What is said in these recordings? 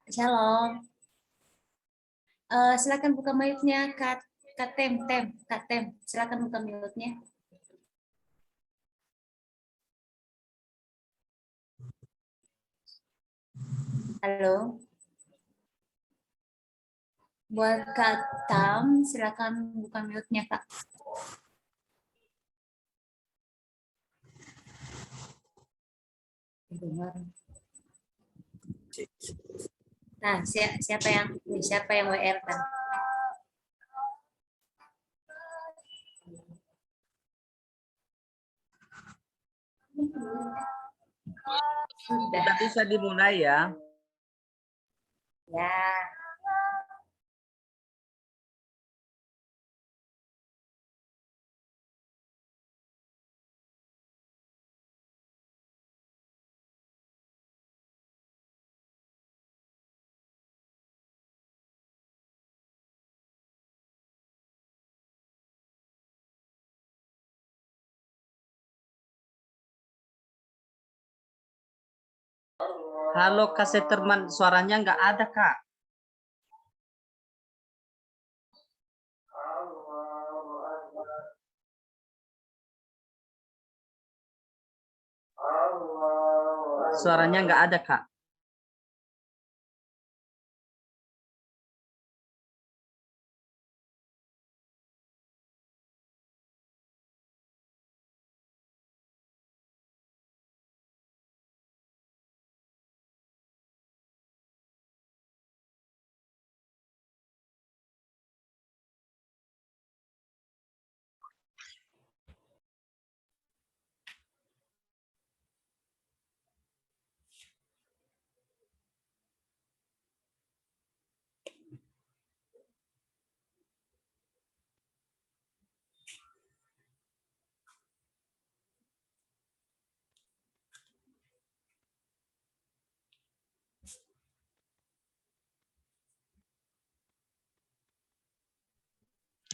Shalom. Silakan buka mic-nya, Kak Tem. Silakan buka mic-nya. Halo. Buat Kak Tam, silakan buka mic-nya, Kak. Nah, siapa yang WR kan? Sudah. Kita bisa dimulai ya. Ya. Halo Kak Seterman, suaranya nggak ada Kak. Suaranya nggak ada Kak.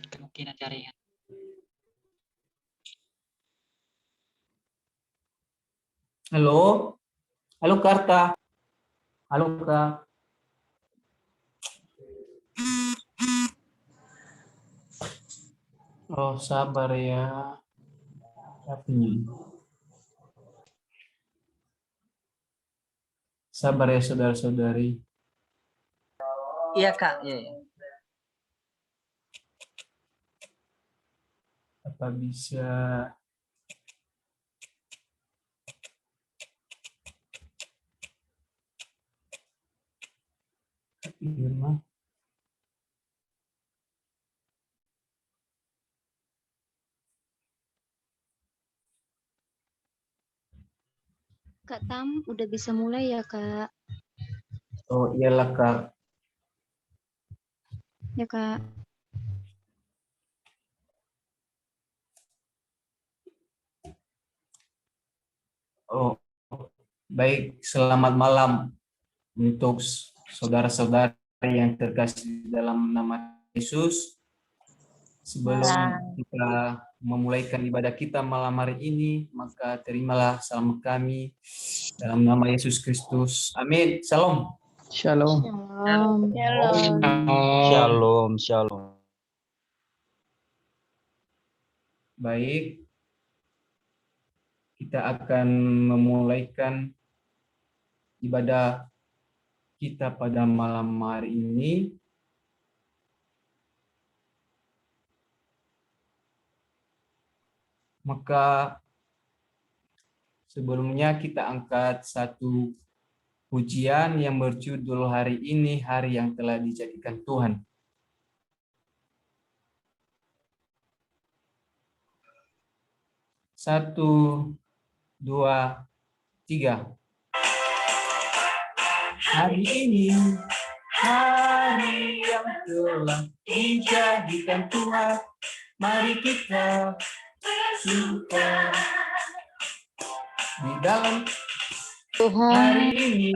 Kemungkinan jaringan. Halo, halo Karta, halo Kak. Oh sabar ya, sabar ya saudara-saudari. Iya Kak. Iya. Apa bisa Irma? Kak Tam, udah bisa mulai ya, Kak? Oh iyalah Kak. Ya, Kak. Oh baik, selamat malam untuk saudara-saudari yang terkasih dalam nama Yesus. Sebelum kita memulaikan ibadah kita malam hari ini, maka terimalah salam kami dalam nama Yesus Kristus. Amin. Shalom. Shalom. Shalom. Shalom. Shalom. Baik, kita akan memulaikan ibadah kita pada malam hari ini. Maka sebelumnya kita angkat satu pujian yang berjudul hari ini, hari yang telah dijadikan Tuhan. Satu, dua, tiga. Hari ini, hari yang telah dijadikan Tuhan. Mari kita bersuka di dalam Tuhan. hari ini,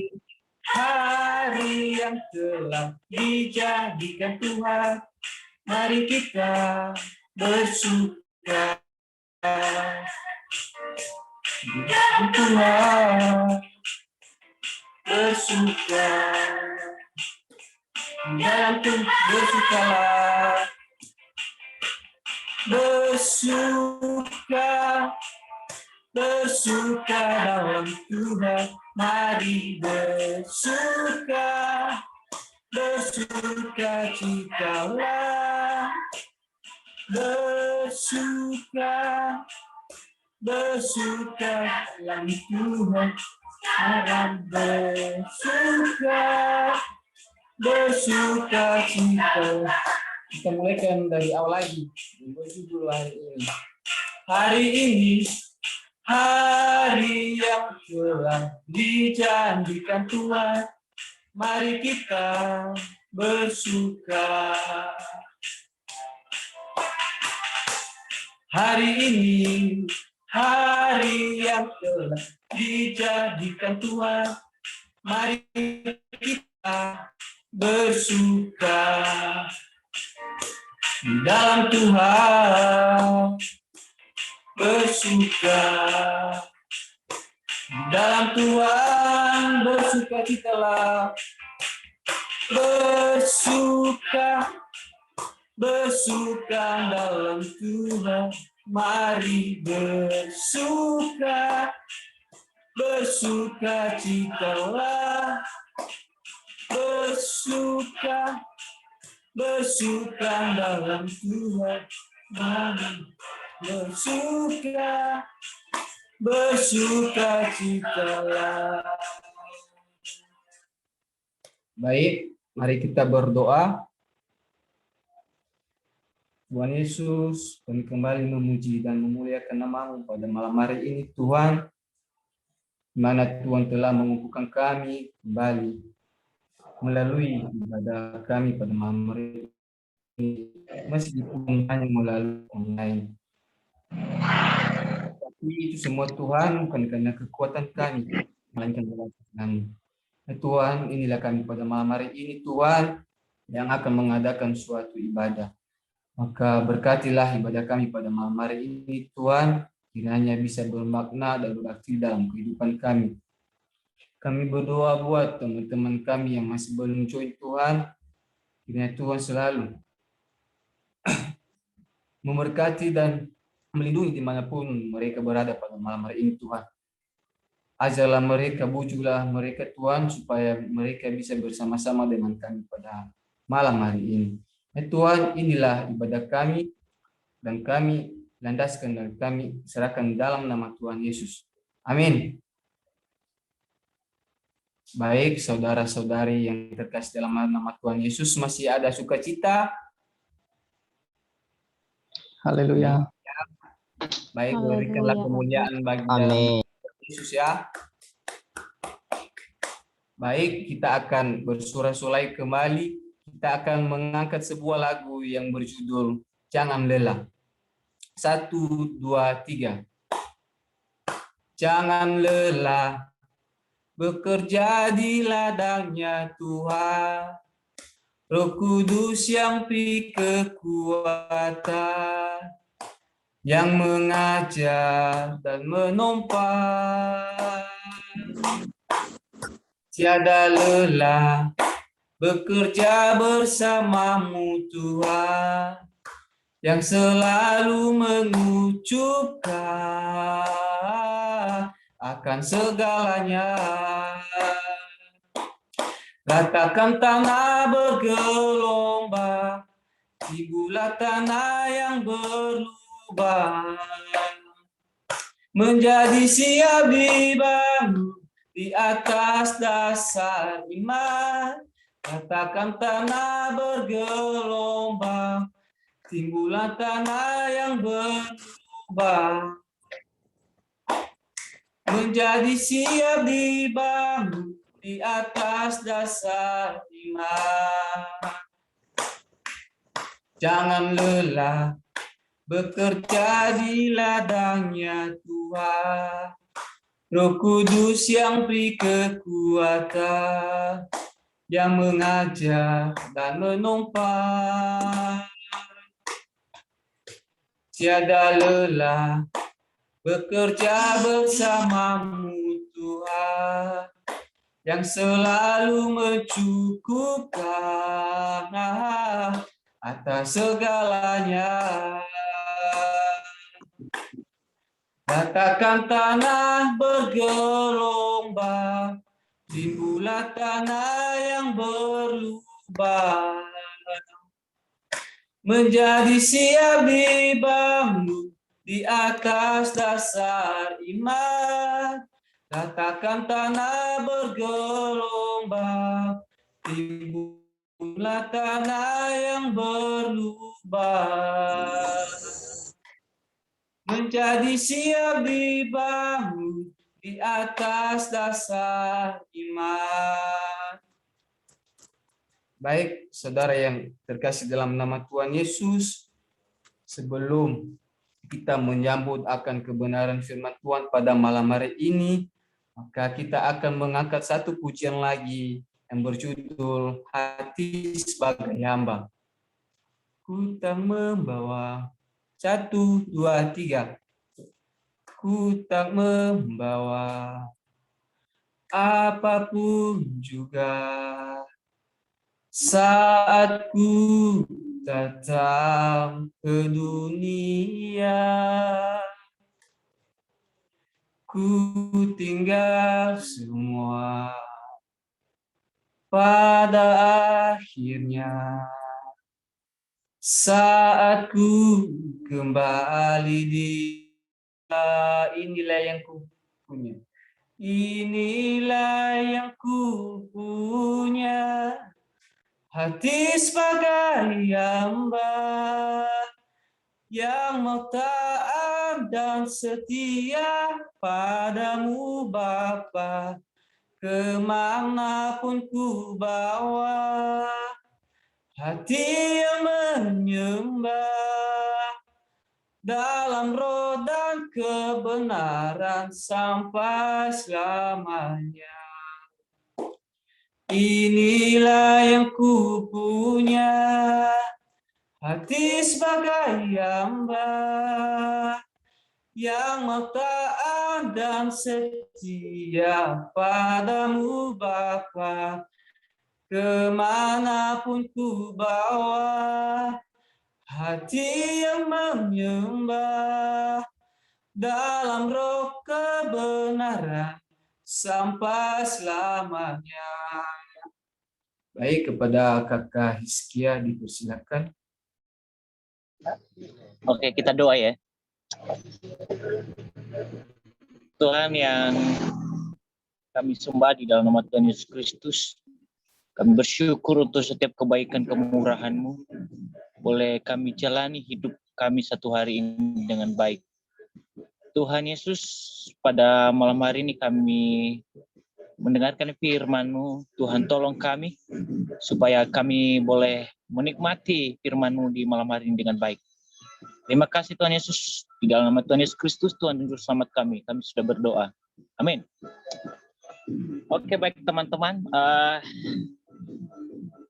hari yang telah dijadikan Tuhan. Mari kita bersuka di dalam Tuhan. Bersuka dalam Tuhan bersukalah. Bersuka dalam Tuhan, mari bersuka citalah. Bersuka dalam Tuhan, mari bersuka cita. Kita mulaikan dari awal lagi. Berjudul hari ini. Hari ini, hari yang telah dijanjikan Tuhan. Mari kita bersuka. Hari ini, hari yang telah dijadikan Tuhan. Mari kita bersuka di dalam Tuhan. Bersuka di dalam Tuhan, bersuka citalah. Bersuka dalam Tuhan, mari bersuka citalah. Bersuka dalam Tuhan, mari bersuka citalah. Baik, mari kita berdoa. Tuhan Yesus, kami kembali memuji dan memuliakan nama-Mu pada malam hari ini, Tuhan, di mana Tuhan telah mengumpulkan kami kembali melalui ibadah kami pada malam hari ini, meskipun hanya melalui online. Tapi itu semua Tuhan bukan karena kekuatan kami, melainkan karena kami. Tuhan, inilah kami pada malam hari ini, Tuhan, yang akan mengadakan suatu ibadah. Maka berkatilah ibadah kami pada malam hari ini, Tuhan, kiranya bisa bermakna dan berarti dalam kehidupan kami. Kami berdoa buat teman-teman kami yang masih belum join Tuhan, kiranya Tuhan selalu memberkati dan melindungi dimanapun mereka berada pada malam hari ini, Tuhan. Ajarlah mereka, bujuklah mereka, Tuhan, supaya mereka bisa bersama-sama dengan kami pada malam hari ini. Tuhan, inilah ibadah kami, dan kami landaskan dan kami serahkan dalam nama Tuhan Yesus. Amin. Baik, saudara-saudari yang terkasih dalam nama Tuhan Yesus, masih ada sukacita? Haleluya. Baik, berikanlah kemuliaan bagi Amin. Yesus ya. Baik, kita akan bersorak-sorai kembali. Kita akan mengangkat sebuah lagu yang berjudul Jangan Lelah. 1, 2, 3. Jangan lelah bekerja di ladangnya Tuhan. Roh Kudus yang beri kekuatan, yang mengajar dan menompa. Tiada lelah bekerja bersamamu Tuhan, yang selalu mengucapkan akan segalanya. Ratakan tanah bergelombang, timbullah tanah yang berlubang, menjadi siap dibangun di atas dasar iman. Katakan tanah bergelombang, timbullah tanah yang berlubang, menjadi siap dibangun di atas dasar iman. Jangan lelah bekerja di ladangnya Tuhan. Roh Kudus yang beri kekuatan, yang mengajar dan menompa. Tiada lelah bekerja bersamamu Tuhan, yang selalu mencukupkan atas segalanya. Katakan tanah bergelombang, timbulah tanah yang berlubang, menjadi siap dibangun di atas dasar iman. Katakan tanah bergelombang, timbulah tanah yang berlubang, menjadi siap dibangun di atas dasar iman. Baik, saudara yang terkasih dalam nama Tuhan Yesus, sebelum kita menyambut akan kebenaran firman Tuhan pada malam hari ini, maka kita akan mengangkat satu pujian lagi yang berjudul Hati Sebagai Hamba. Ku tak membawa 1, 2, 3. Ku tak membawa apapun juga saat ku datang ke dunia. Ku tinggal semua pada akhirnya. Saat ku kembali di inilah yang ku punya. Inilah yang ku punya, hati sebagai hamba yang mau taat dan setia padamu Bapa, kemanapun ku bawa. Hati yang menyembah dalam roh dan kebenaran sampai selamanya. Inilah yang ku punya, hati sebagai hamba yang mau taat dan setia padamu Bapa, kemanapun ku bawa. Hati yang menyembah dalam roh kebenaran sampai selamanya. Baik, kepada Kakak Hizkia dipersilakan. Oke, kita doa ya. Tuhan yang kami sembah di dalam nama Tuhan Yesus Kristus, kami bersyukur untuk setiap kebaikan kemurahan-Mu. Boleh kami jalani hidup kami satu hari ini dengan baik. Tuhan Yesus, pada malam hari ini kami mendengarkan firman-Mu. Tuhan tolong kami supaya kami boleh menikmati firman-Mu di malam hari ini dengan baik. Terima kasih Tuhan Yesus. Di dalam nama Tuhan Yesus Kristus, Tuhan dan Juru Selamat kami sudah berdoa. Amin. Oke, baik teman-teman.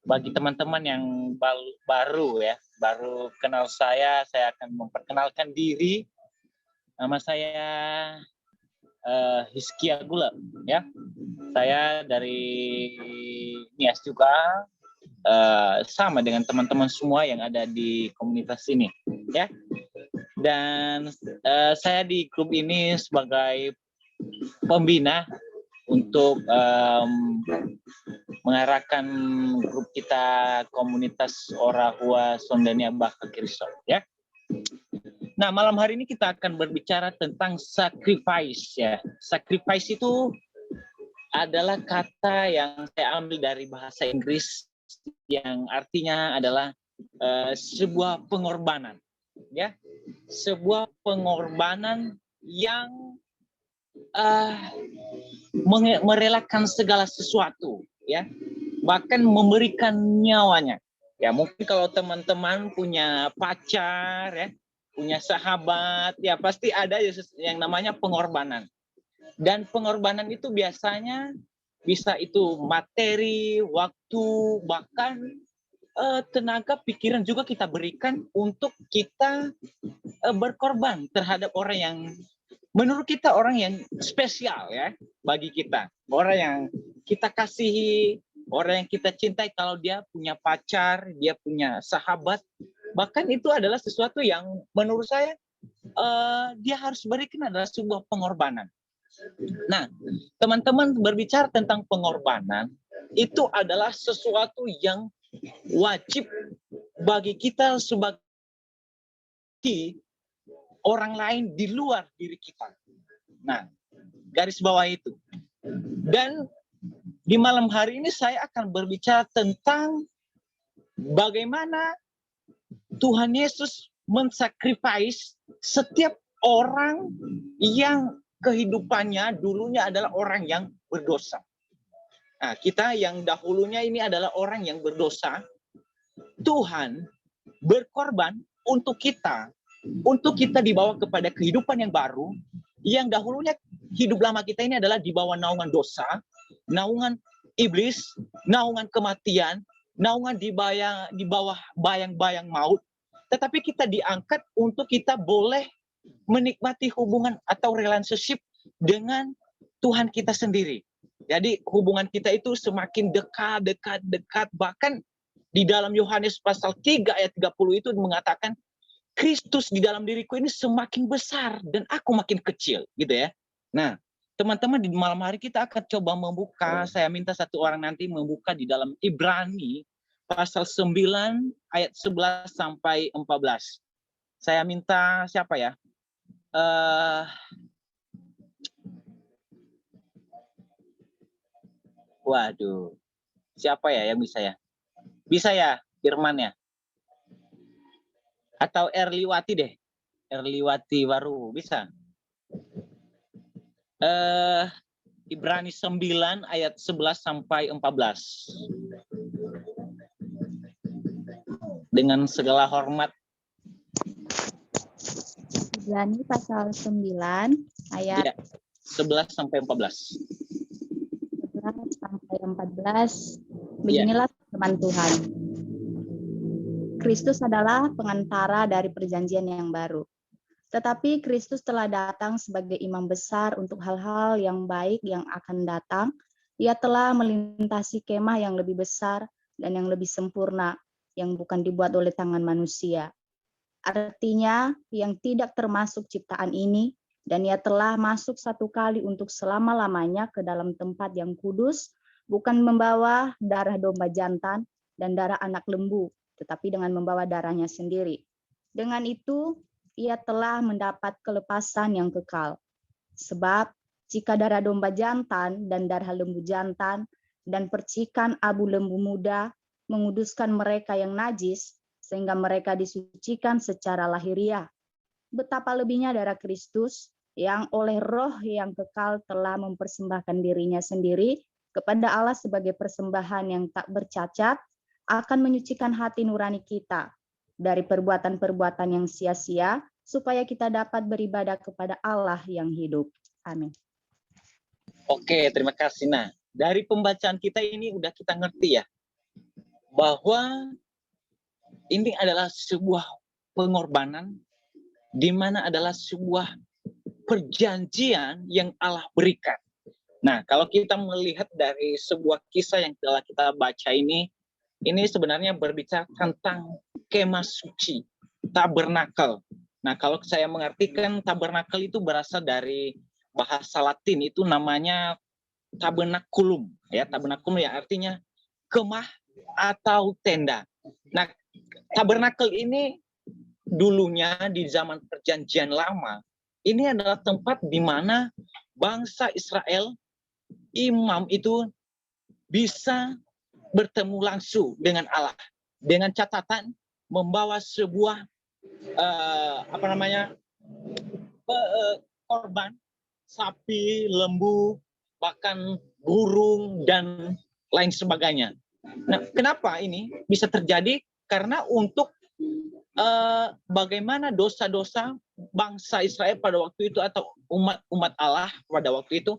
Bagi teman-teman yang baru kenal saya akan memperkenalkan diri. Nama saya Hizkia Gula, ya. Saya dari Nias juga, sama dengan teman-teman semua yang ada di komunitas ini, ya. Dan saya di grup ini sebagai pembina untuk mengarahkan grup kita komunitas Orahua Sondania Baka Kristo, ya. Nah, malam hari ini kita akan berbicara tentang sacrifice, ya. Sacrifice itu adalah kata yang saya ambil dari bahasa Inggris yang artinya adalah sebuah pengorbanan, ya. Sebuah pengorbanan yang merelakan segala sesuatu, ya, bahkan memberikan nyawanya. Ya, mungkin kalau teman-teman punya pacar, ya, punya sahabat, ya pasti ada yang namanya pengorbanan. Dan pengorbanan itu biasanya bisa itu materi, waktu, bahkan tenaga, pikiran juga kita berikan untuk kita berkorban terhadap orang yang menurut kita orang yang spesial ya bagi kita, orang yang kita kasihi, orang yang kita cintai. Kalau dia punya pacar, dia punya sahabat, bahkan itu adalah sesuatu yang menurut saya dia harus berikan adalah sebuah pengorbanan. Nah, teman-teman berbicara tentang pengorbanan, itu adalah sesuatu yang wajib bagi kita sebagai orang lain di luar diri kita. Nah, garis bawah itu. Dan di malam hari ini saya akan berbicara tentang bagaimana Tuhan Yesus mensakrifis setiap orang yang kehidupannya dulunya adalah orang yang berdosa. Nah, kita yang dahulunya ini adalah orang yang berdosa. Tuhan berkorban untuk kita dibawa kepada kehidupan yang baru. Yang dahulunya hidup lama kita ini adalah di bawah naungan dosa, naungan iblis, naungan kematian, naungan di bawah bayang-bayang maut. Tetapi kita diangkat untuk kita boleh menikmati hubungan atau relationship dengan Tuhan kita sendiri. Jadi hubungan kita itu semakin dekat. Bahkan di dalam Yohanes pasal 3 ayat 30 itu mengatakan, Kristus di dalam diriku ini semakin besar dan aku makin kecil, gitu ya. Nah, teman-teman, di malam hari kita akan coba membuka, saya minta satu orang nanti membuka di dalam Ibrani pasal 9 ayat 11 sampai 14. Saya minta siapa ya? Waduh, siapa ya yang bisa ya? Bisa ya, Firman ya? Atau Erliwati deh, Erliwati baru bisa. Ibrani 9 ayat 11 sampai 14. Dengan segala hormat. Ibrani pasal 9 ayat Ya, 11 sampai 14. 11 sampai 14. Beginilah firman Tuhan. Kristus adalah pengantara dari perjanjian yang baru. Tetapi Kristus telah datang sebagai imam besar untuk hal-hal yang baik yang akan datang. Ia telah melintasi kemah yang lebih besar dan yang lebih sempurna, yang bukan dibuat oleh tangan manusia. Artinya, yang tidak termasuk ciptaan ini, dan ia telah masuk satu kali untuk selama-lamanya ke dalam tempat yang kudus, bukan membawa darah domba jantan dan darah anak lembu, tetapi dengan membawa darahnya sendiri. Dengan itu, ia telah mendapat kelepasan yang kekal. Sebab, jika darah domba jantan dan darah lembu jantan dan percikan abu lembu muda menguduskan mereka yang najis, sehingga mereka disucikan secara lahiriah, betapa lebihnya darah Kristus yang oleh Roh yang kekal telah mempersembahkan dirinya sendiri kepada Allah sebagai persembahan yang tak bercacat, akan menyucikan hati nurani kita dari perbuatan-perbuatan yang sia-sia, supaya kita dapat beribadah kepada Allah yang hidup. Amin. Oke, terima kasih. Nah, dari pembacaan kita ini udah kita ngerti ya, bahwa ini adalah sebuah pengorbanan, di mana adalah sebuah perjanjian yang Allah berikan. Nah, kalau kita melihat dari sebuah kisah yang telah kita baca ini sebenarnya berbicara tentang kemah suci, tabernakel. Nah, kalau saya mengartikan tabernakel itu berasal dari bahasa Latin, itu namanya tabernaculum, ya, tabernaculum yang artinya kemah atau tenda. Nah, tabernakel ini dulunya di zaman perjanjian lama, ini adalah tempat di mana bangsa Israel, imam itu bisa bertemu langsung dengan Allah, dengan catatan membawa sebuah korban sapi, lembu, bahkan burung dan lain sebagainya. Nah, kenapa ini bisa terjadi? Karena untuk bagaimana dosa-dosa bangsa Israel pada waktu itu atau umat Allah pada waktu itu,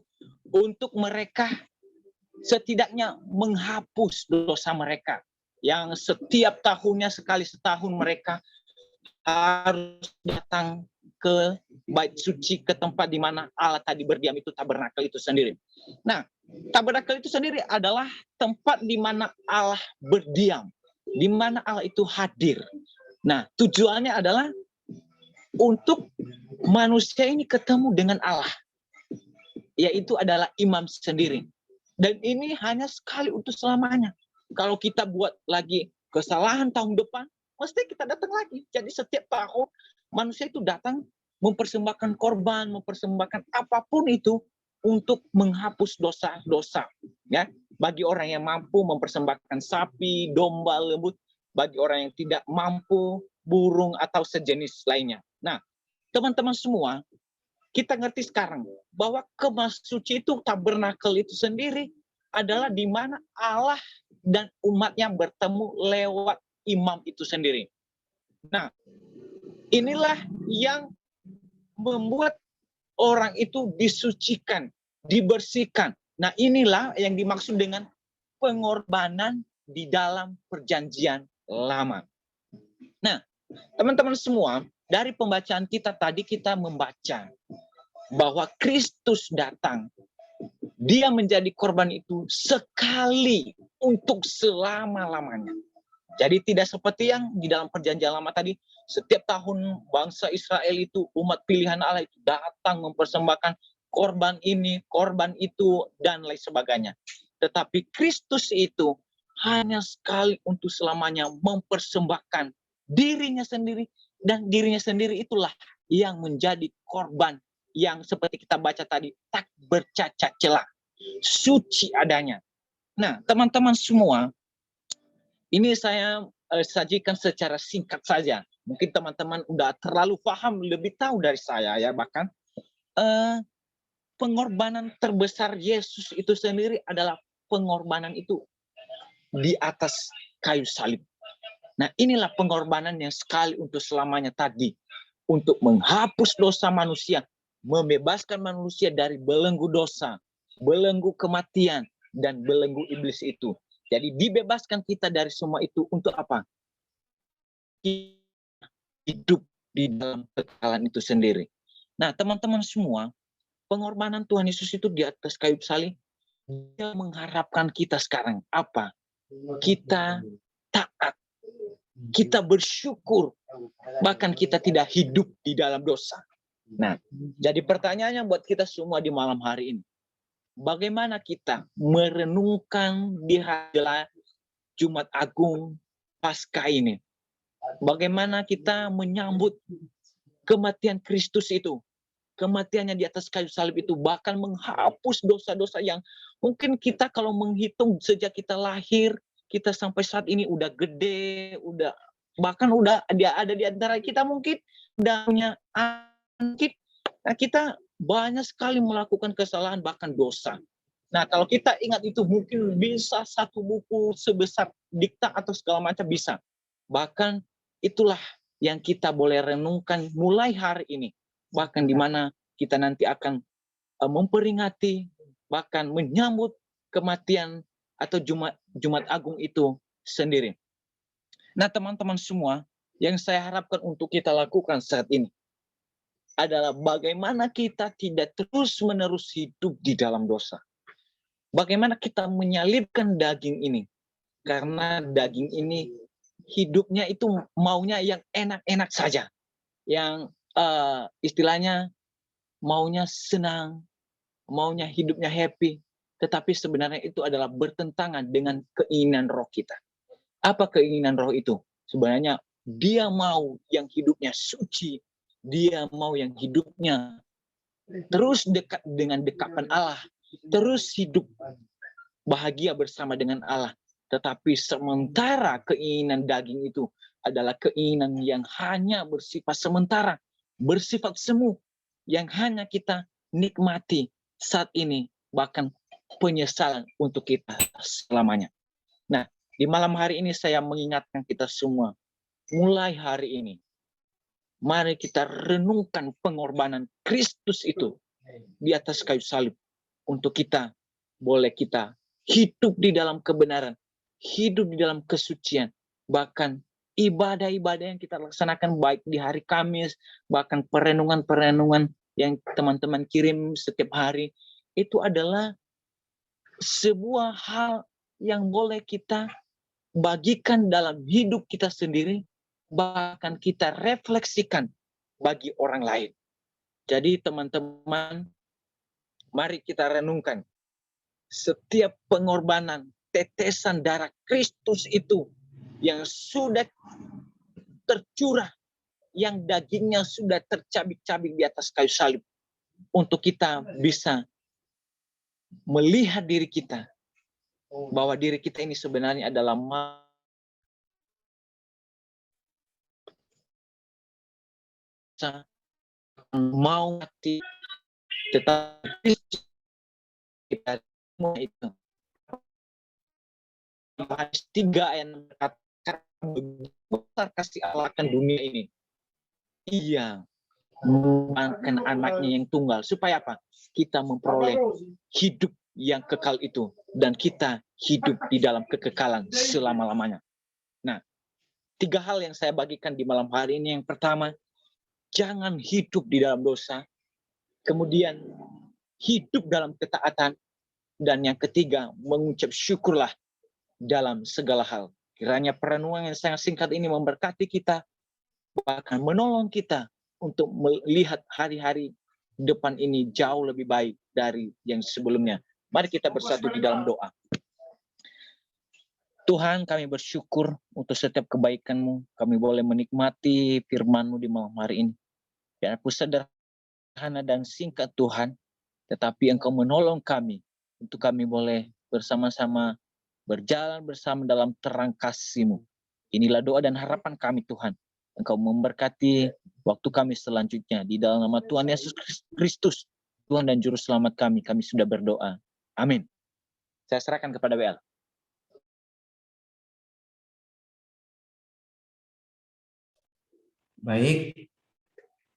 untuk mereka setidaknya menghapus dosa mereka yang setiap tahunnya sekali setahun mereka harus datang ke bait suci, ke tempat di mana Allah tadi berdiam, itu tabernakel itu sendiri. Nah, tabernakel itu sendiri adalah tempat di mana Allah berdiam, di mana Allah itu hadir. Nah, tujuannya adalah untuk manusia ini ketemu dengan Allah, yaitu adalah imam sendiri. Dan ini hanya sekali untuk selamanya. Kalau kita buat lagi kesalahan tahun depan, mesti kita datang lagi. Jadi setiap tahun manusia itu datang mempersembahkan korban, mempersembahkan apapun itu untuk menghapus dosa-dosa. Ya, bagi orang yang mampu mempersembahkan sapi, domba, lembu. Bagi orang yang tidak mampu, burung atau sejenis lainnya. Nah, teman-teman semua, kita ngerti sekarang bahwa kemah suci itu, tabernakel itu sendiri adalah di mana Allah dan umatnya bertemu lewat imam itu sendiri. Nah, inilah yang membuat orang itu disucikan, dibersihkan. Nah, inilah yang dimaksud dengan pengorbanan di dalam perjanjian lama. Nah, teman-teman semua, dari pembacaan kita tadi kita membaca bahwa Kristus datang. Dia menjadi korban itu sekali untuk selama-lamanya. Jadi tidak seperti yang di dalam perjanjian lama tadi, setiap tahun bangsa Israel itu, umat pilihan Allah itu datang mempersembahkan korban ini, korban itu, dan lain sebagainya. Tetapi Kristus itu hanya sekali untuk selamanya mempersembahkan dirinya sendiri, dan dirinya sendiri itulah yang menjadi korban yang seperti kita baca tadi, tak bercacat celah, suci adanya. Nah, teman-teman semua, ini saya sajikan secara singkat saja. Mungkin teman-teman udah terlalu paham, lebih tahu dari saya ya. Bahkan pengorbanan terbesar Yesus itu sendiri adalah pengorbanan itu di atas kayu salib. Nah, inilah pengorbanan yang sekali untuk selamanya tadi, untuk menghapus dosa manusia, membebaskan manusia dari belenggu dosa, belenggu kematian, dan belenggu iblis itu. Jadi dibebaskan kita dari semua itu untuk apa? Hidup di dalam kekekalan itu sendiri. Nah, teman-teman semua, pengorbanan Tuhan Yesus itu di atas kayu salib, dia mengharapkan kita sekarang apa? Kita taat, kita bersyukur, bahkan kita tidak hidup di dalam dosa. Nah, jadi pertanyaannya buat kita semua di malam hari ini, bagaimana kita merenungkan di hari Jumat Agung Paskah ini? Bagaimana kita menyambut kematian Kristus itu? Kematiannya di atas kayu salib itu bahkan menghapus dosa-dosa yang mungkin kita kalau menghitung sejak kita lahir, kita sampai saat ini udah gede, udah bahkan udah dia ada di antara kita mungkin udah punya anak. Nah, kita banyak sekali melakukan kesalahan bahkan dosa. Nah, kalau kita ingat itu mungkin bisa satu buku sebesar dikta atau segala macam bisa. Bahkan itulah yang kita boleh renungkan mulai hari ini. Bahkan di mana kita nanti akan memperingati bahkan menyambut kematian atau Jumat Agung itu sendiri. Nah, teman-teman semua, yang saya harapkan untuk kita lakukan saat ini adalah bagaimana kita tidak terus-menerus hidup di dalam dosa. Bagaimana kita menyalibkan daging ini. Karena daging ini hidupnya itu maunya yang enak-enak saja. Yang istilahnya maunya senang, maunya hidupnya happy. Tetapi sebenarnya itu adalah bertentangan dengan keinginan roh kita. Apa keinginan roh itu? Sebenarnya dia mau yang hidupnya suci. Dia mau yang hidupnya terus dekat dengan dekapan Allah. Terus hidup bahagia bersama dengan Allah. Tetapi sementara keinginan daging itu adalah keinginan yang hanya bersifat sementara. Bersifat semu. Yang hanya kita nikmati saat ini. Bahkan penyesalan untuk kita selamanya. Nah, di malam hari ini saya mengingatkan kita semua. Mulai hari ini. Mari kita renungkan pengorbanan Kristus itu di atas kayu salib. Untuk kita, boleh kita hidup di dalam kebenaran. Hidup di dalam kesucian. Bahkan ibadah-ibadah yang kita laksanakan baik di hari Kamis, bahkan perenungan-perenungan yang teman-teman kirim setiap hari, itu adalah sebuah hal yang boleh kita bagikan dalam hidup kita sendiri, bahkan kita refleksikan bagi orang lain. Jadi teman-teman, mari kita renungkan setiap pengorbanan tetesan darah Kristus itu yang sudah tercurah, yang dagingnya sudah tercabik-cabik di atas kayu salib, untuk kita bisa melihat diri kita, bahwa diri kita ini sebenarnya adalah masa mau mati, tetapi kita semua itu. Yohanes 3 ayat 6 berkata, besar kasih Allah akan dunia ini. Ia menurunkan anaknya yang tunggal. Supaya apa? Kita memperoleh hidup yang kekal itu. Dan kita hidup di dalam kekekalan selama-lamanya. Nah, 3 hal yang saya bagikan di malam hari ini. Yang pertama, jangan hidup di dalam dosa. Kemudian, hidup dalam ketaatan. Dan yang ketiga, mengucap syukurlah dalam segala hal. Kiranya perenungan yang sangat singkat ini memberkati kita, bahkan menolong kita untuk melihat hari-hari depan ini jauh lebih baik dari yang sebelumnya. Mari kita bersatu di dalam doa. Tuhan, kami bersyukur untuk setiap kebaikan-Mu. Kami boleh menikmati firman-Mu di malam hari ini. Biarpun sederhana dan singkat Tuhan, tetapi Engkau menolong kami untuk kami boleh bersama-sama berjalan bersama dalam terang kasih-Mu. Inilah doa dan harapan kami Tuhan. Engkau memberkati waktu kami selanjutnya. Di dalam nama Tuhan Yesus Kristus, Tuhan dan Juru Selamat kami sudah berdoa. Amin. Saya serahkan kepada WL. Baik,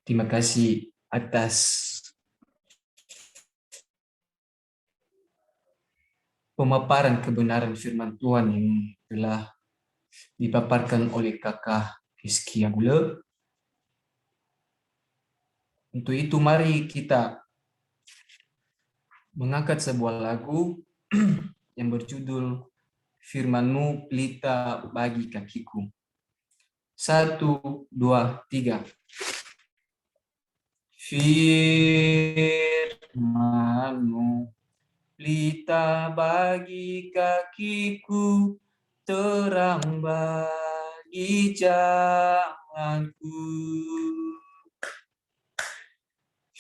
terima kasih atas pemaparan kebenaran firman Tuhan yang telah dipaparkan oleh Kakak Hizkia Gule. Untuk itu mari kita mengangkat sebuah lagu yang berjudul Firman-Mu pelita bagi kakiku. 1, 2, 3. Firman-Mu pelita bagi kakiku, terang bagi jalanku.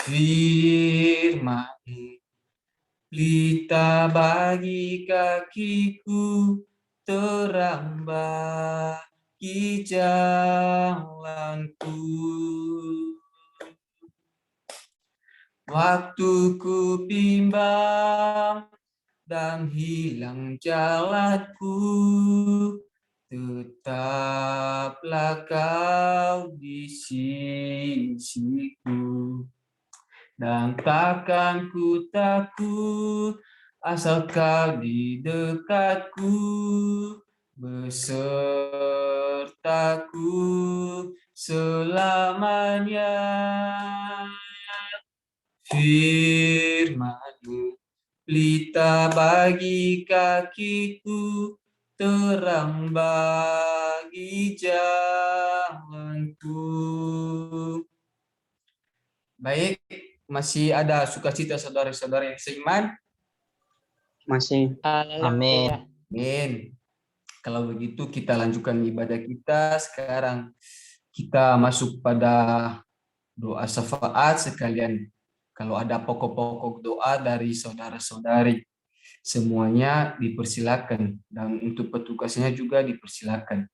Firman-Mu pelita bagi kakiku, terang bagi jalanku. Waktu ku bimbang dan hilang jalanku, tetaplah Kau di sisiku. Dan takkan ku takut, asal Kau di dekatku, besertaku selamanya. Firman-Mu pelita bagi kakiku, terang bagi jalanku. Baik, masih ada sukacita saudara-saudara yang seiman? Masih. Amin. Amin. Kalau begitu kita lanjutkan ibadah kita. Sekarang kita masuk pada doa syafaat sekalian. Kalau ada pokok-pokok doa dari saudara-saudari, semuanya dipersilakan. Dan untuk petugasnya juga dipersilakan.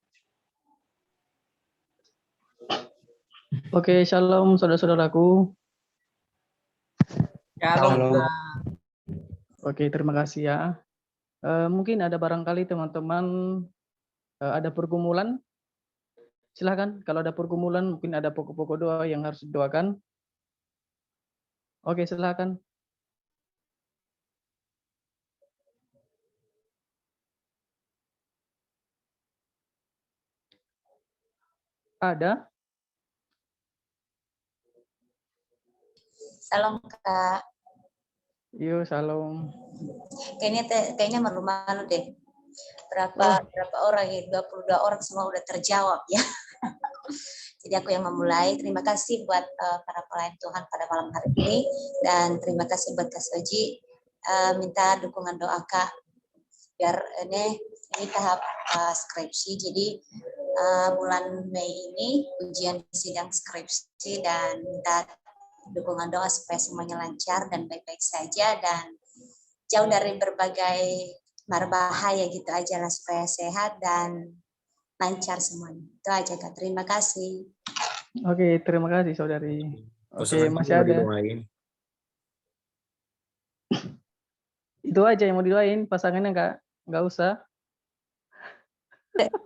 Oke, shalom saudara-saudaraku. Shalom. Oke, terima kasih ya. Mungkin ada barangkali teman-teman ada pergumulan. Silahkan, kalau ada pergumulan mungkin ada pokok-pokok doa yang harus didoakan. Oke, silahkan. Ada? Salam Kak. Yuk, salam. Kayaknya malu-malu deh. Berapa orang ya? 22 orang semua udah terjawab ya. Jadi aku yang memulai. Terima kasih buat para pelayan Tuhan pada malam hari ini, dan terima kasih buat Kak Soji. Minta dukungan doa Kak, biar ini tahap skripsi. Jadi bulan Mei ini ujian sidang skripsi, dan minta dukungan doa supaya semuanya lancar dan baik-baik saja, dan jauh dari berbagai bahaya gitu aja lah, supaya sehat dan lancar semuanya. Itu aja Kak. Terima kasih. Oke, terima kasih saudari. Oke, Pasangan masih mau ada. didoain. Itu aja yang mau didoain, pasangannya nggak usah.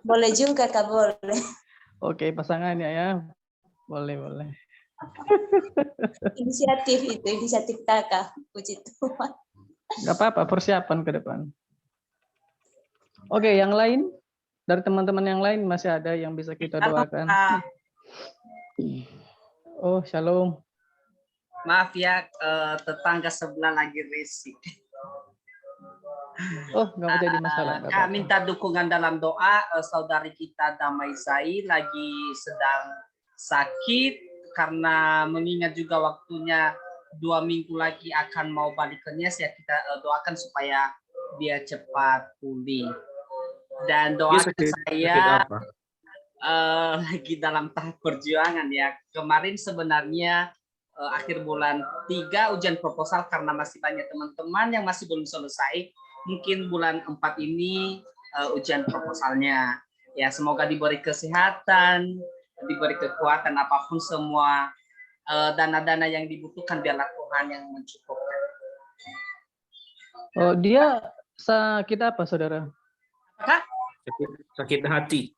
Boleh juga Kak, boleh. Oke, pasangannya ya. Boleh. Inisiatif Kakak. Puji Tuhan. Nggak apa-apa, persiapan ke depan. Oke, yang lain? Dari teman-teman yang lain masih ada yang bisa kita doakan? Oh, shalom. Maaf ya, tetangga sebelah lagi risik. Oh, nggak jadi masalah. nggak Kak apa-apa. minta dukungan dalam doa, saudari kita Damai Zai lagi sedang sakit, karena mengingat juga waktunya 2 minggu lagi akan mau balik ke Nias, ya kita doakan supaya dia cepat pulih. Dan Dia doakan sakit saya apa? lagi dalam tahap perjuangan ya. Kemarin sebenarnya akhir bulan 3 ujian proposal, karena masih banyak teman-teman yang masih belum selesai. Mungkin bulan 4 ini ujian proposalnya. Ya, semoga diberi kesehatan, diberi kekuatan, apapun semua dana-dana yang dibutuhkan, biarlah Tuhan yang mencukupkan. Oh, dia sakit apa, saudara? Apakah? Sakit hati.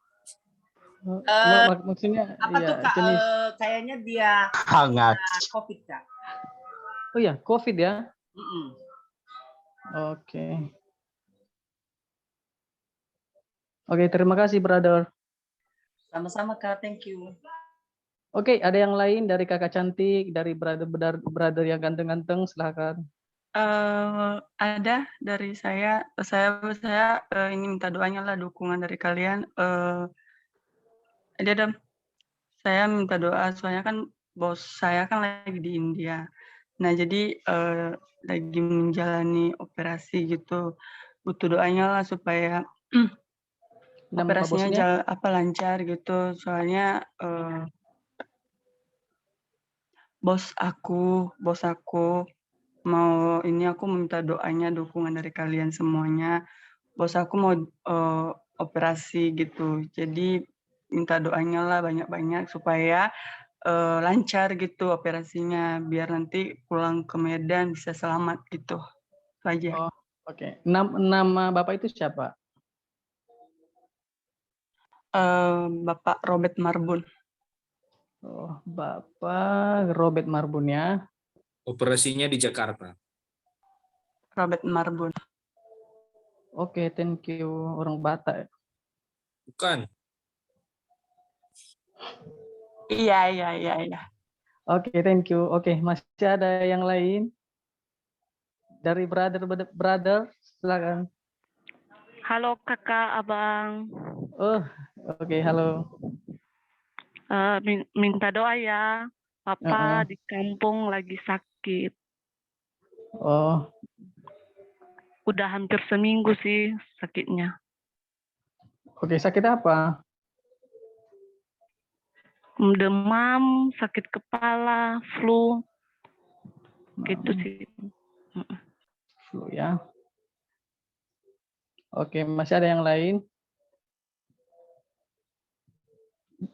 Maksudnya Apa ya, tuh Kak? jenis. Kayaknya dia Hangat. COVID Kak. Oh ya, COVID ya. Mm-mm. Oke, terima kasih, brother. Sama-sama Kak, thank you. Oke, ada yang lain dari kakak cantik, dari brother yang ganteng-ganteng, silakan. Ada dari saya ini minta doanya lah, dukungan dari kalian. Saya minta doa, soalnya kan bos saya kan lagi di India. Nah, jadi lagi menjalani operasi gitu. Butuh doanya lah supaya Nama operasinya bosnya? lancar gitu. Soalnya bos aku mau ini, aku minta doanya, dukungan dari kalian semuanya. Bos aku mau operasi gitu. Jadi minta doanya lah banyak-banyak supaya lancar gitu operasinya, biar nanti pulang ke Medan bisa selamat gitu. Itu aja. Oh, oke. Nama Bapak itu siapa? Bapak Robert Marbun. Oh, Bapak Robert Marbun ya. Operasinya di Jakarta. Robert Marbun. Oke, thank you. Orang Batak. Bukan. Iya. Oke, thank you. Oke, masih ada yang lain? Dari brother, silakan. Halo kakak, abang. Oh, oke, halo. Minta doa ya. Papa di kampung lagi sakit. Oh, Udah hampir seminggu sih sakitnya. oke, sakit apa? Demam, sakit kepala, flu. Gitu sih. Flu ya. Oke, masih ada yang lain?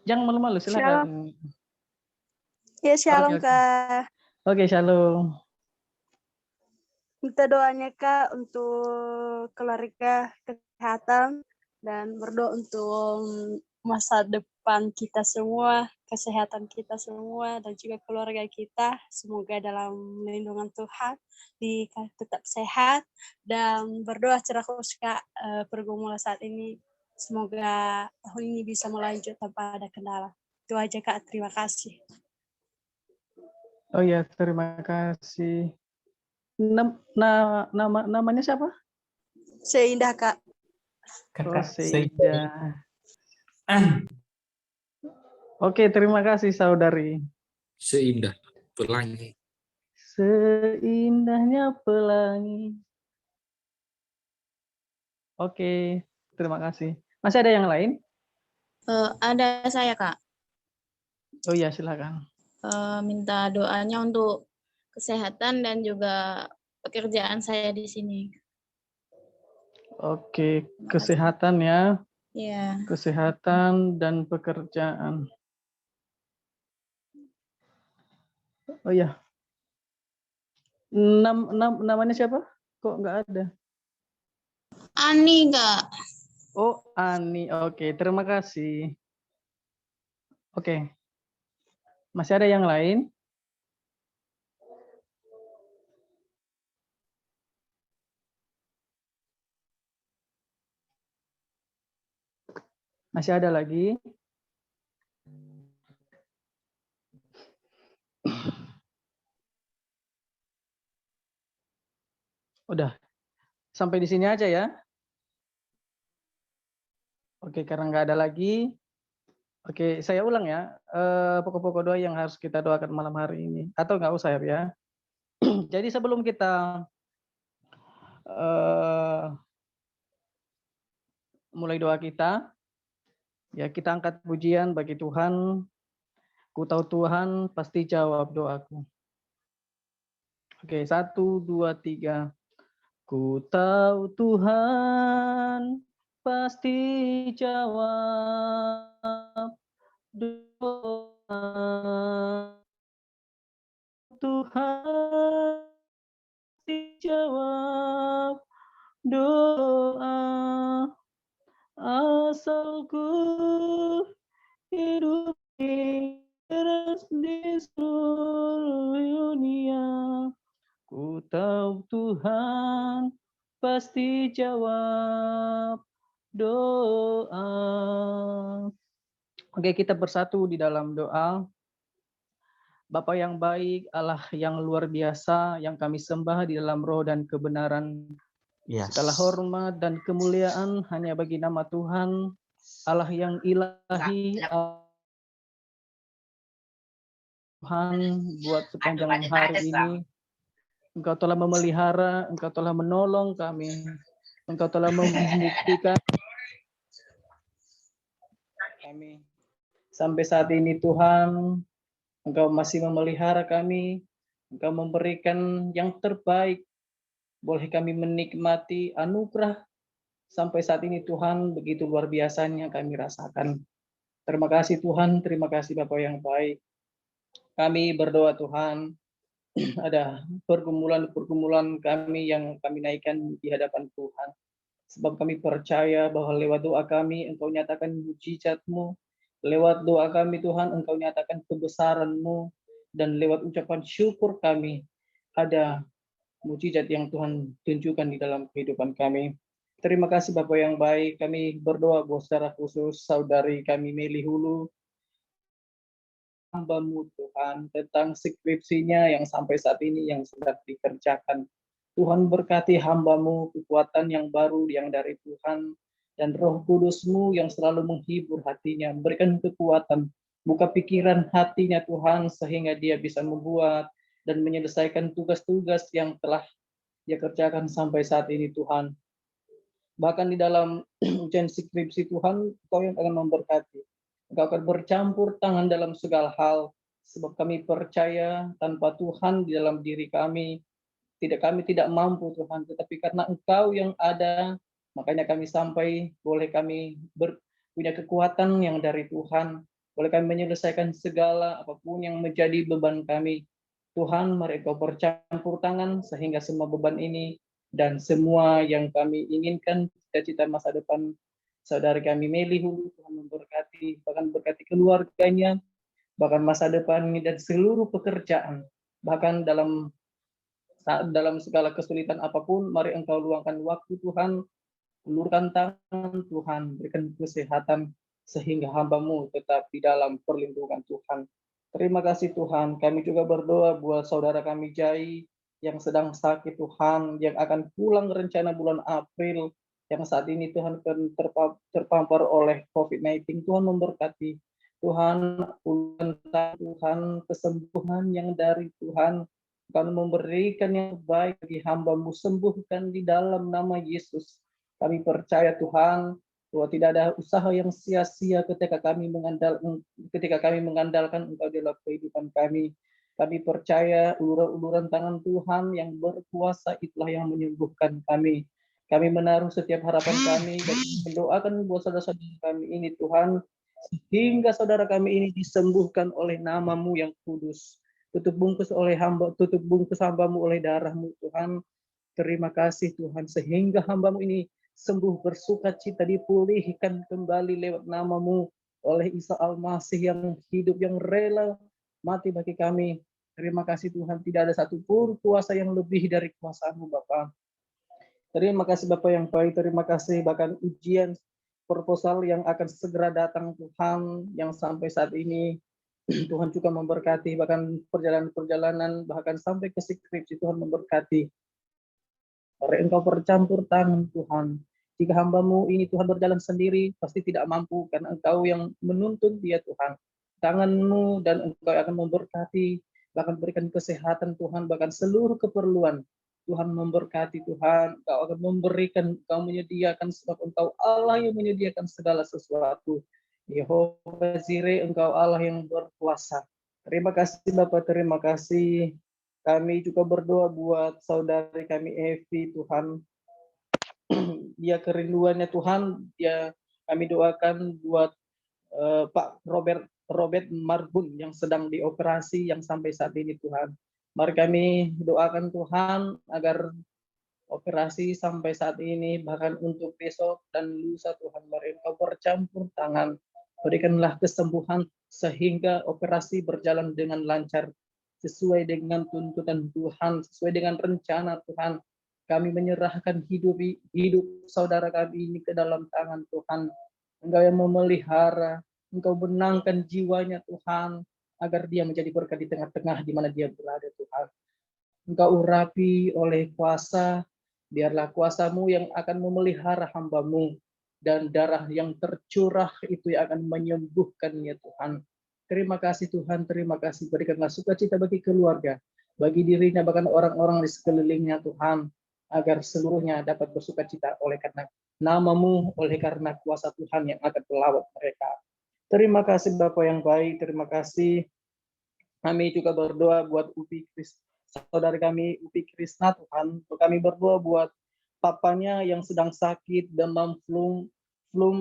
Jangan malu-malu, silakan. Ya, shalom Oke. Kak. Oke, shalom. Minta doanya Kak untuk keluarga, kesehatan, dan berdoa untuk masa depan kita semua, kesehatan kita semua, dan juga keluarga kita. Semoga dalam lindungan Tuhan tetap sehat, dan berdoa terus Kak, pergumulan saat ini. Semoga tahun ini bisa melanjut tanpa ada kendala. Itu aja Kak, terima kasih. Oh ya, terima kasih. Namanya siapa? Seindah Kak. Oh, Seindah. Oke, terima kasih saudari. Seindah pelangi. Seindahnya pelangi. Oke, terima kasih. Masih ada yang lain? Ada saya Kak. Oh iya, silakan. Minta doanya untuk kesehatan dan juga pekerjaan saya di sini. Oke, kesehatan ya. Ya. Kesehatan dan pekerjaan. Oh iya. Namanya siapa? Kok nggak ada? Ani Kak. Oh, Ani. Oke, terima kasih. Oke. Masih ada yang lain? Masih ada lagi? Udah. Sampai di sini aja ya. Oke, karena nggak ada lagi. Oke, saya ulang ya. Pokok-pokok doa yang harus kita doakan malam hari ini. Atau nggak usah ya. Jadi sebelum kita mulai doa kita, ya kita angkat pujian bagi Tuhan. Ku tahu Tuhan pasti jawab doaku. Oke, 1, 2, 3. Ku tahu Tuhan pasti jawab doa. Tuhan pasti jawab doa. Asalku hidup terus di seluruh dunia. Ku tahu Tuhan pasti jawab doa. Oke, kita bersatu di dalam doa. Bapa yang baik, Allah yang luar biasa, yang kami sembah di dalam roh dan kebenaran. Segala hormat dan kemuliaan hanya bagi nama Tuhan, Allah yang ilahi, Tuhan buat sepanjang hari ini. Engkau telah memelihara, Engkau telah menolong kami, Engkau telah membuktikan kami. Sampai saat ini Tuhan, Engkau masih memelihara kami, Engkau memberikan yang terbaik. Boleh kami menikmati anugerah sampai saat ini Tuhan, begitu luar biasanya kami rasakan. Terima kasih Tuhan, terima kasih Bapa yang baik. Kami berdoa Tuhan, ada pergumulan-pergumulan kami yang kami naikkan di hadapan Tuhan. Sebab kami percaya bahwa lewat doa kami Engkau nyatakan mujizat-Mu. Lewat doa kami Tuhan Engkau nyatakan kebesaran-Mu. Dan lewat ucapan syukur kami ada mujizat yang Tuhan tunjukkan di dalam kehidupan kami. Terima kasih Bapak yang baik. Kami berdoa buat secara khusus saudari kami Meli Hulu, hamba-Mu Tuhan, tentang skripsinya yang sampai saat ini yang sedang dikerjakan. Tuhan berkati hamba-Mu, kekuatan yang baru yang dari Tuhan, dan Roh Kudus-Mu yang selalu menghibur hatinya, berikan kekuatan, buka pikiran hatinya Tuhan, sehingga dia bisa membuat dan menyelesaikan tugas-tugas yang telah dia kerjakan sampai saat ini Tuhan. Bahkan di dalam ujian skripsi Tuhan, Engkau yang akan memberkati. Engkau akan bercampur tangan dalam segala hal, sebab kami percaya tanpa Tuhan di dalam diri kami tidak mampu Tuhan, tetapi karena Engkau yang ada, makanya kami sampai boleh kami punya kekuatan yang dari Tuhan, boleh kami menyelesaikan segala apapun yang menjadi beban kami. Tuhan, mari Engkau bercampur tangan sehingga semua beban ini dan semua yang kami inginkan, cita-cita masa depan saudari kami Meli Hulu, Tuhan memberkati, bahkan berkati keluarganya, bahkan masa depan ini dan seluruh pekerjaan, bahkan dalam segala kesulitan apapun, mari Engkau luangkan waktu Tuhan, ulurkan tangan Tuhan, berikan kesehatan, sehingga hamba-Mu tetap di dalam perlindungan Tuhan. Terima kasih Tuhan, kami juga berdoa buat saudara kami Jai yang sedang sakit Tuhan, yang akan pulang rencana bulan April, yang saat ini Tuhan terpapar oleh COVID-19. Tuhan memberkati, Tuhan Tuhan kesembuhan yang dari Tuhan, Tuhan memberikan yang baik bagi hamba-Mu, sembuhkan di dalam nama Yesus. Kami percaya Tuhan, bahwa tidak ada usaha yang sia-sia ketika kami mengandalkan Engkau dalam kehidupan kami. Kami percaya uluran-uluran tangan Tuhan yang berkuasa itulah yang menyembuhkan kami. Kami menaruh setiap harapan kami dan mendoakan buat saudara-saudara kami ini Tuhan, sehingga saudara kami ini disembuhkan oleh nama-Mu yang kudus. Tutup bungkus hamba-Mu oleh darah-Mu Tuhan. Terima kasih Tuhan, sehingga hamba-Mu ini sembuh, bersuka cita, dipulihkan kembali lewat nama-Mu oleh Isa Al-Masih yang hidup, yang rela mati bagi kami. Terima kasih Tuhan, tidak ada satupun kuasa yang lebih dari kuasa-Mu Bapa. Terima kasih Bapa yang baik, terima kasih bahkan ujian proposal yang akan segera datang Tuhan, yang sampai saat ini Tuhan juga memberkati, bahkan perjalanan-perjalanan, bahkan sampai ke skripsi Tuhan memberkati. Mari Engkau bercampur tangan Tuhan. Jika hamba-Mu ini Tuhan berjalan sendiri, pasti tidak mampu, karena Engkau yang menuntun dia Tuhan. Tangan-Mu dan Engkau akan memberkati, bahkan berikan kesehatan Tuhan, bahkan seluruh keperluan. Tuhan memberkati Tuhan, Engkau akan memberikan, Engkau menyediakan, sebab Engkau Allah yang menyediakan segala sesuatu. Yehova Jireh, Engkau Allah yang berkuasa. Terima kasih Bapak, terima kasih. Kami juga berdoa buat saudari kami Evi Tuhan. Dia kerinduannya Tuhan, kami doakan buat Pak Robert Marbun yang sedang dioperasi, yang sampai saat ini Tuhan. Mari kami doakan Tuhan agar operasi sampai saat ini, bahkan untuk besok dan lusa Tuhan, mari Engkau bercampur tangan, berikanlah kesembuhan sehingga operasi berjalan dengan lancar, sesuai dengan tuntutan Tuhan, sesuai dengan rencana Tuhan. Kami menyerahkan hidup saudara kami ini ke dalam tangan Tuhan. Engkau yang memelihara, Engkau benangkan jiwanya Tuhan, agar dia menjadi berkat di tengah-tengah di mana dia berada Tuhan. Engkau urapi oleh kuasa, biarlah kuasa-Mu yang akan memelihara hamba-Mu, dan darah yang tercurah itu yang akan menyembuhkannya Tuhan. Terima kasih Tuhan, terima kasih. Berikanlah sukacita bagi keluarga, bagi dirinya, bahkan orang-orang di sekelilingnya Tuhan, agar seluruhnya dapat bersukacita oleh karena nama-Mu, oleh karena kuasa Tuhan yang akan melawat mereka. Terima kasih Bapa yang baik, terima kasih. Kami juga berdoa buat saudari kami Upi Krisna Tuhan. Kami berdoa buat papanya yang sedang sakit, demam flu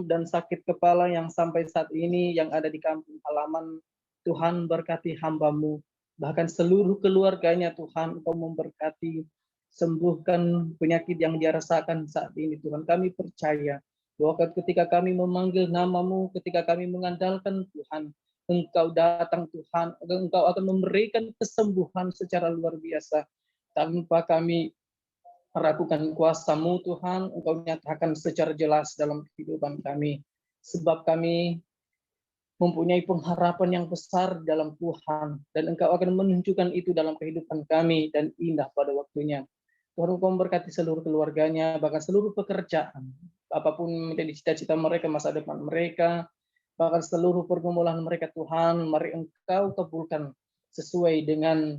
dan sakit kepala yang sampai saat ini yang ada di kampung halaman. Tuhan berkati hamba-Mu, bahkan seluruh keluarganya Tuhan, Engkau memberkati, sembuhkan penyakit yang dia rasakan saat ini Tuhan. Kami percaya bahwa ketika kami memanggil nama-Mu, ketika kami mengandalkan Tuhan, Engkau datang Tuhan, Engkau akan memberikan kesembuhan secara luar biasa. Tanpa kami meragukan kuasa-Mu Tuhan, Engkau nyatakan secara jelas dalam kehidupan kami. Sebab kami mempunyai pengharapan yang besar dalam Tuhan, dan Engkau akan menunjukkan itu dalam kehidupan kami, dan indah pada waktunya. Tuhan, Engkau memberkati seluruh keluarganya, bahkan seluruh pekerjaan, apapun menjadi cita-cita mereka, masa depan mereka, bahkan seluruh pergumulan mereka Tuhan, mari Engkau kabulkan sesuai dengan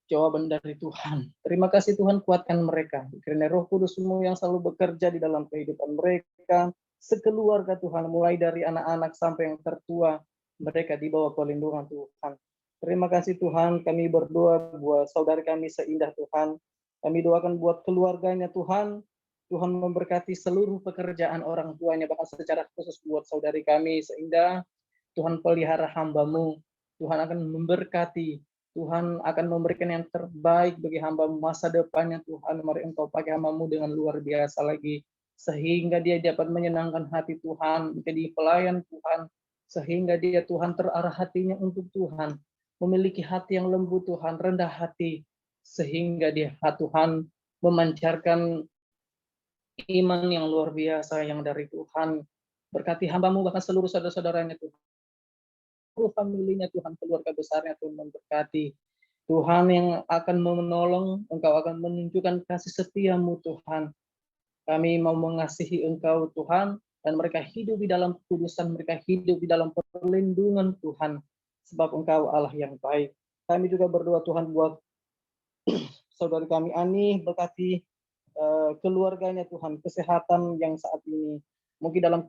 jawaban dari Tuhan. Terima kasih Tuhan, kuatkan mereka. Kiranya Roh Kudus-Mu yang selalu bekerja di dalam kehidupan mereka, sekeluarga Tuhan, mulai dari anak-anak sampai yang tertua, mereka di bawah perlindungan Tuhan. Terima kasih Tuhan, kami berdoa buat saudara kami seindah Tuhan. Kami doakan buat keluarganya Tuhan. Tuhan memberkati seluruh pekerjaan orang tuanya, bahkan secara khusus buat saudari kami seindah. Tuhan pelihara hamba-Mu. Tuhan akan memberkati. Tuhan akan memberikan yang terbaik bagi hamba-Mu masa depannya Tuhan. Mari Engkau pakai hamba-Mu dengan luar biasa lagi, sehingga dia dapat menyenangkan hati Tuhan, menjadi pelayan Tuhan, sehingga dia Tuhan terarah hatinya untuk Tuhan, memiliki hati yang lembut Tuhan, rendah hati, sehingga dia Tuhan memancarkan iman yang luar biasa yang dari Tuhan, Berkati hamba-Mu bahkan seluruh saudara-saudaranya Tuhan. Seluruh familinya Tuhan, keluarga besarnya Tuhan memberkati. Tuhan yang akan menolong, Engkau akan menunjukkan kasih setia-Mu Tuhan. Kami mau mengasihi Engkau Tuhan, dan mereka hidup di dalam kekudusan, mereka hidup di dalam perlindungan Tuhan, sebab Engkau Allah yang baik. Kami juga berdoa Tuhan buat saudari kami Ani, berkati keluarganya Tuhan, kesehatan yang saat ini mungkin dalam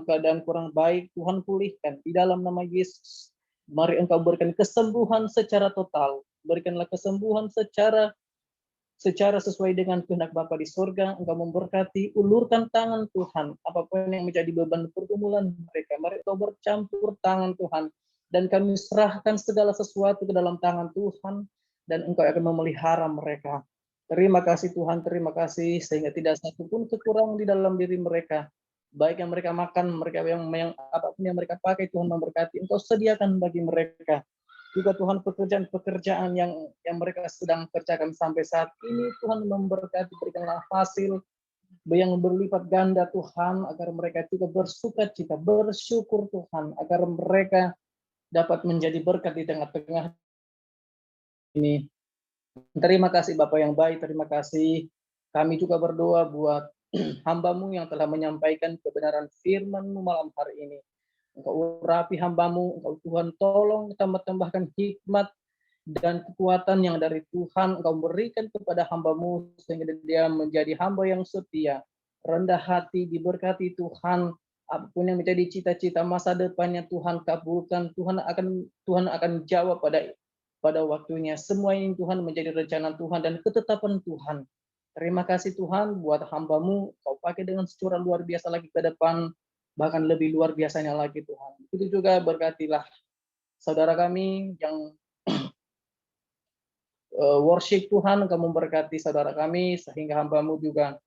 keadaan kurang baik, Tuhan pulihkan di dalam nama Yesus. Mari Engkau berikan kesembuhan secara total, berikanlah kesembuhan secara sesuai dengan kehendak Bapa di surga. Engkau memberkati, ulurkan tangan Tuhan, apapun yang menjadi beban pergumulan mereka, mari Engkau bercampur tangan Tuhan, dan kami serahkan segala sesuatu ke dalam tangan Tuhan, dan Engkau akan memelihara mereka. Terima kasih Tuhan, terima kasih, sehingga tidak satu pun kekurangan di dalam diri mereka, baik yang mereka makan, mereka yang apapun yang mereka pakai, Tuhan memberkati. Engkau sediakan bagi mereka juga Tuhan pekerjaan-pekerjaan yang mereka sedang kerjakan sampai saat ini, Tuhan memberkati, berikanlah hasil yang berlipat ganda Tuhan, agar mereka juga bersukacita, bersyukur Tuhan, agar mereka dapat menjadi berkat di tengah-tengah ini. Terima kasih Bapak yang baik, terima kasih. Kami juga berdoa buat hamba-Mu yang telah menyampaikan kebenaran firman-Mu malam hari ini. Engkau urapi hamba-Mu, Engkau Tuhan tolong tambahkan hikmat dan kekuatan yang dari Tuhan Engkau berikan kepada hamba-Mu, sehingga dia menjadi hamba yang setia, rendah hati, diberkati Tuhan. Apapun yang menjadi cita-cita masa depannya Tuhan kabulkan. Tuhan akan jawab pada waktunya. Semua ini Tuhan menjadi rencana Tuhan dan ketetapan Tuhan. Terima kasih Tuhan buat hamba-Mu, Kau pakai dengan secara luar biasa lagi ke depan, bahkan lebih luar biasanya lagi Tuhan. Itu juga berkatilah saudara kami yang worship Tuhan, Engkau memberkati saudara kami, sehingga hamba-Mu juga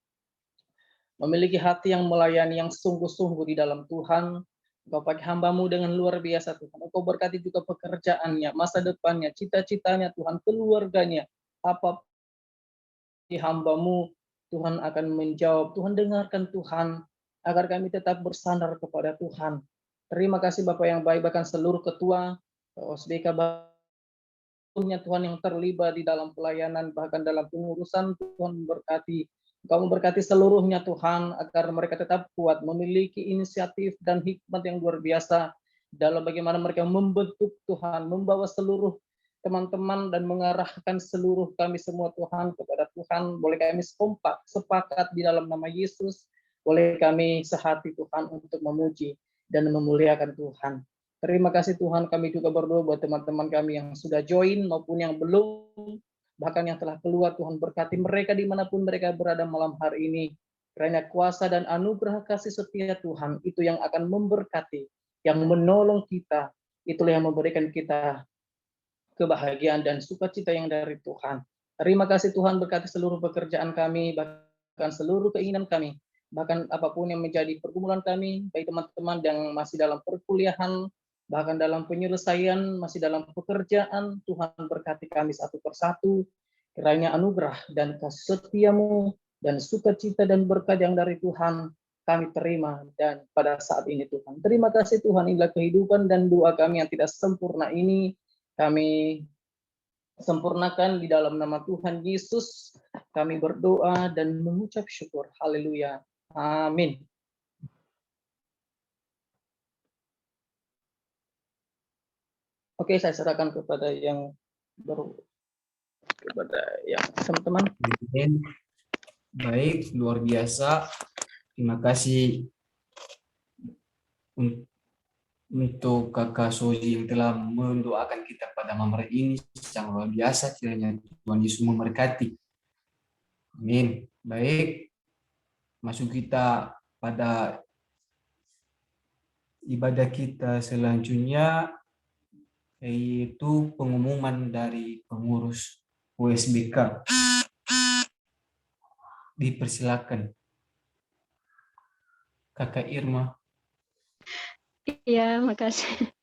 memiliki hati yang melayani, yang sungguh-sungguh di dalam Tuhan. Engkau pakai hamba-Mu dengan luar biasa Tuhan. Engkau berkati juga pekerjaannya, masa depannya, cita-citanya Tuhan, keluarganya, apa di hamba-Mu, Tuhan akan menjawab. Tuhan dengarkan Tuhan, agar kami tetap bersandar kepada Tuhan. Terima kasih Bapak yang baik, bahkan seluruh ketua OSBK Tuhan yang terlibat di dalam pelayanan, bahkan dalam pengurusan, Tuhan berkati. Engkau memberkati seluruhnya Tuhan, agar mereka tetap kuat, memiliki inisiatif dan hikmat yang luar biasa dalam bagaimana mereka membentuk Tuhan, membawa seluruh teman-teman dan mengarahkan seluruh kami semua Tuhan kepada Tuhan. Boleh kami kompak, sepakat di dalam nama Yesus. Boleh kami sehati Tuhan untuk memuji dan memuliakan Tuhan. Terima kasih Tuhan, kami juga berdoa buat teman-teman kami yang sudah join maupun yang belum, bahkan yang telah keluar. Tuhan berkati mereka dimanapun mereka berada malam hari ini. Kiranya kuasa dan anugerah kasih setia Tuhan itu yang akan memberkati, yang menolong kita, itulah yang memberikan kita kebahagiaan dan sukacita yang dari Tuhan. Terima kasih Tuhan, berkati seluruh pekerjaan kami, bahkan seluruh keinginan kami, bahkan apapun yang menjadi pergumulan kami, baik teman-teman yang masih dalam perkuliahan, bahkan dalam penyelesaian, masih dalam pekerjaan, Tuhan berkati kami satu persatu. Kiranya anugerah dan kasih setia-Mu dan sukacita dan berkat yang dari Tuhan kami terima dan pada saat ini Tuhan. Terima kasih Tuhan, inilah kehidupan dan doa kami yang tidak sempurna ini kami sempurnakan di dalam nama Tuhan Yesus. Kami berdoa dan mengucap syukur. Haleluya. Amin. Oke, saya serahkan kepada yang teman-teman. Baik, luar biasa. Terima kasih untuk Kakak Soji yang telah mendoakan kita pada malam hari ini. Sangat luar biasa, kiranya Tuhan Yesus memberkati. Amin. Baik, masuk kita pada ibadah kita selanjutnya, yaitu pengumuman dari pengurus OSBK. Dipersilakan Kakak Irma. Ya, makasih.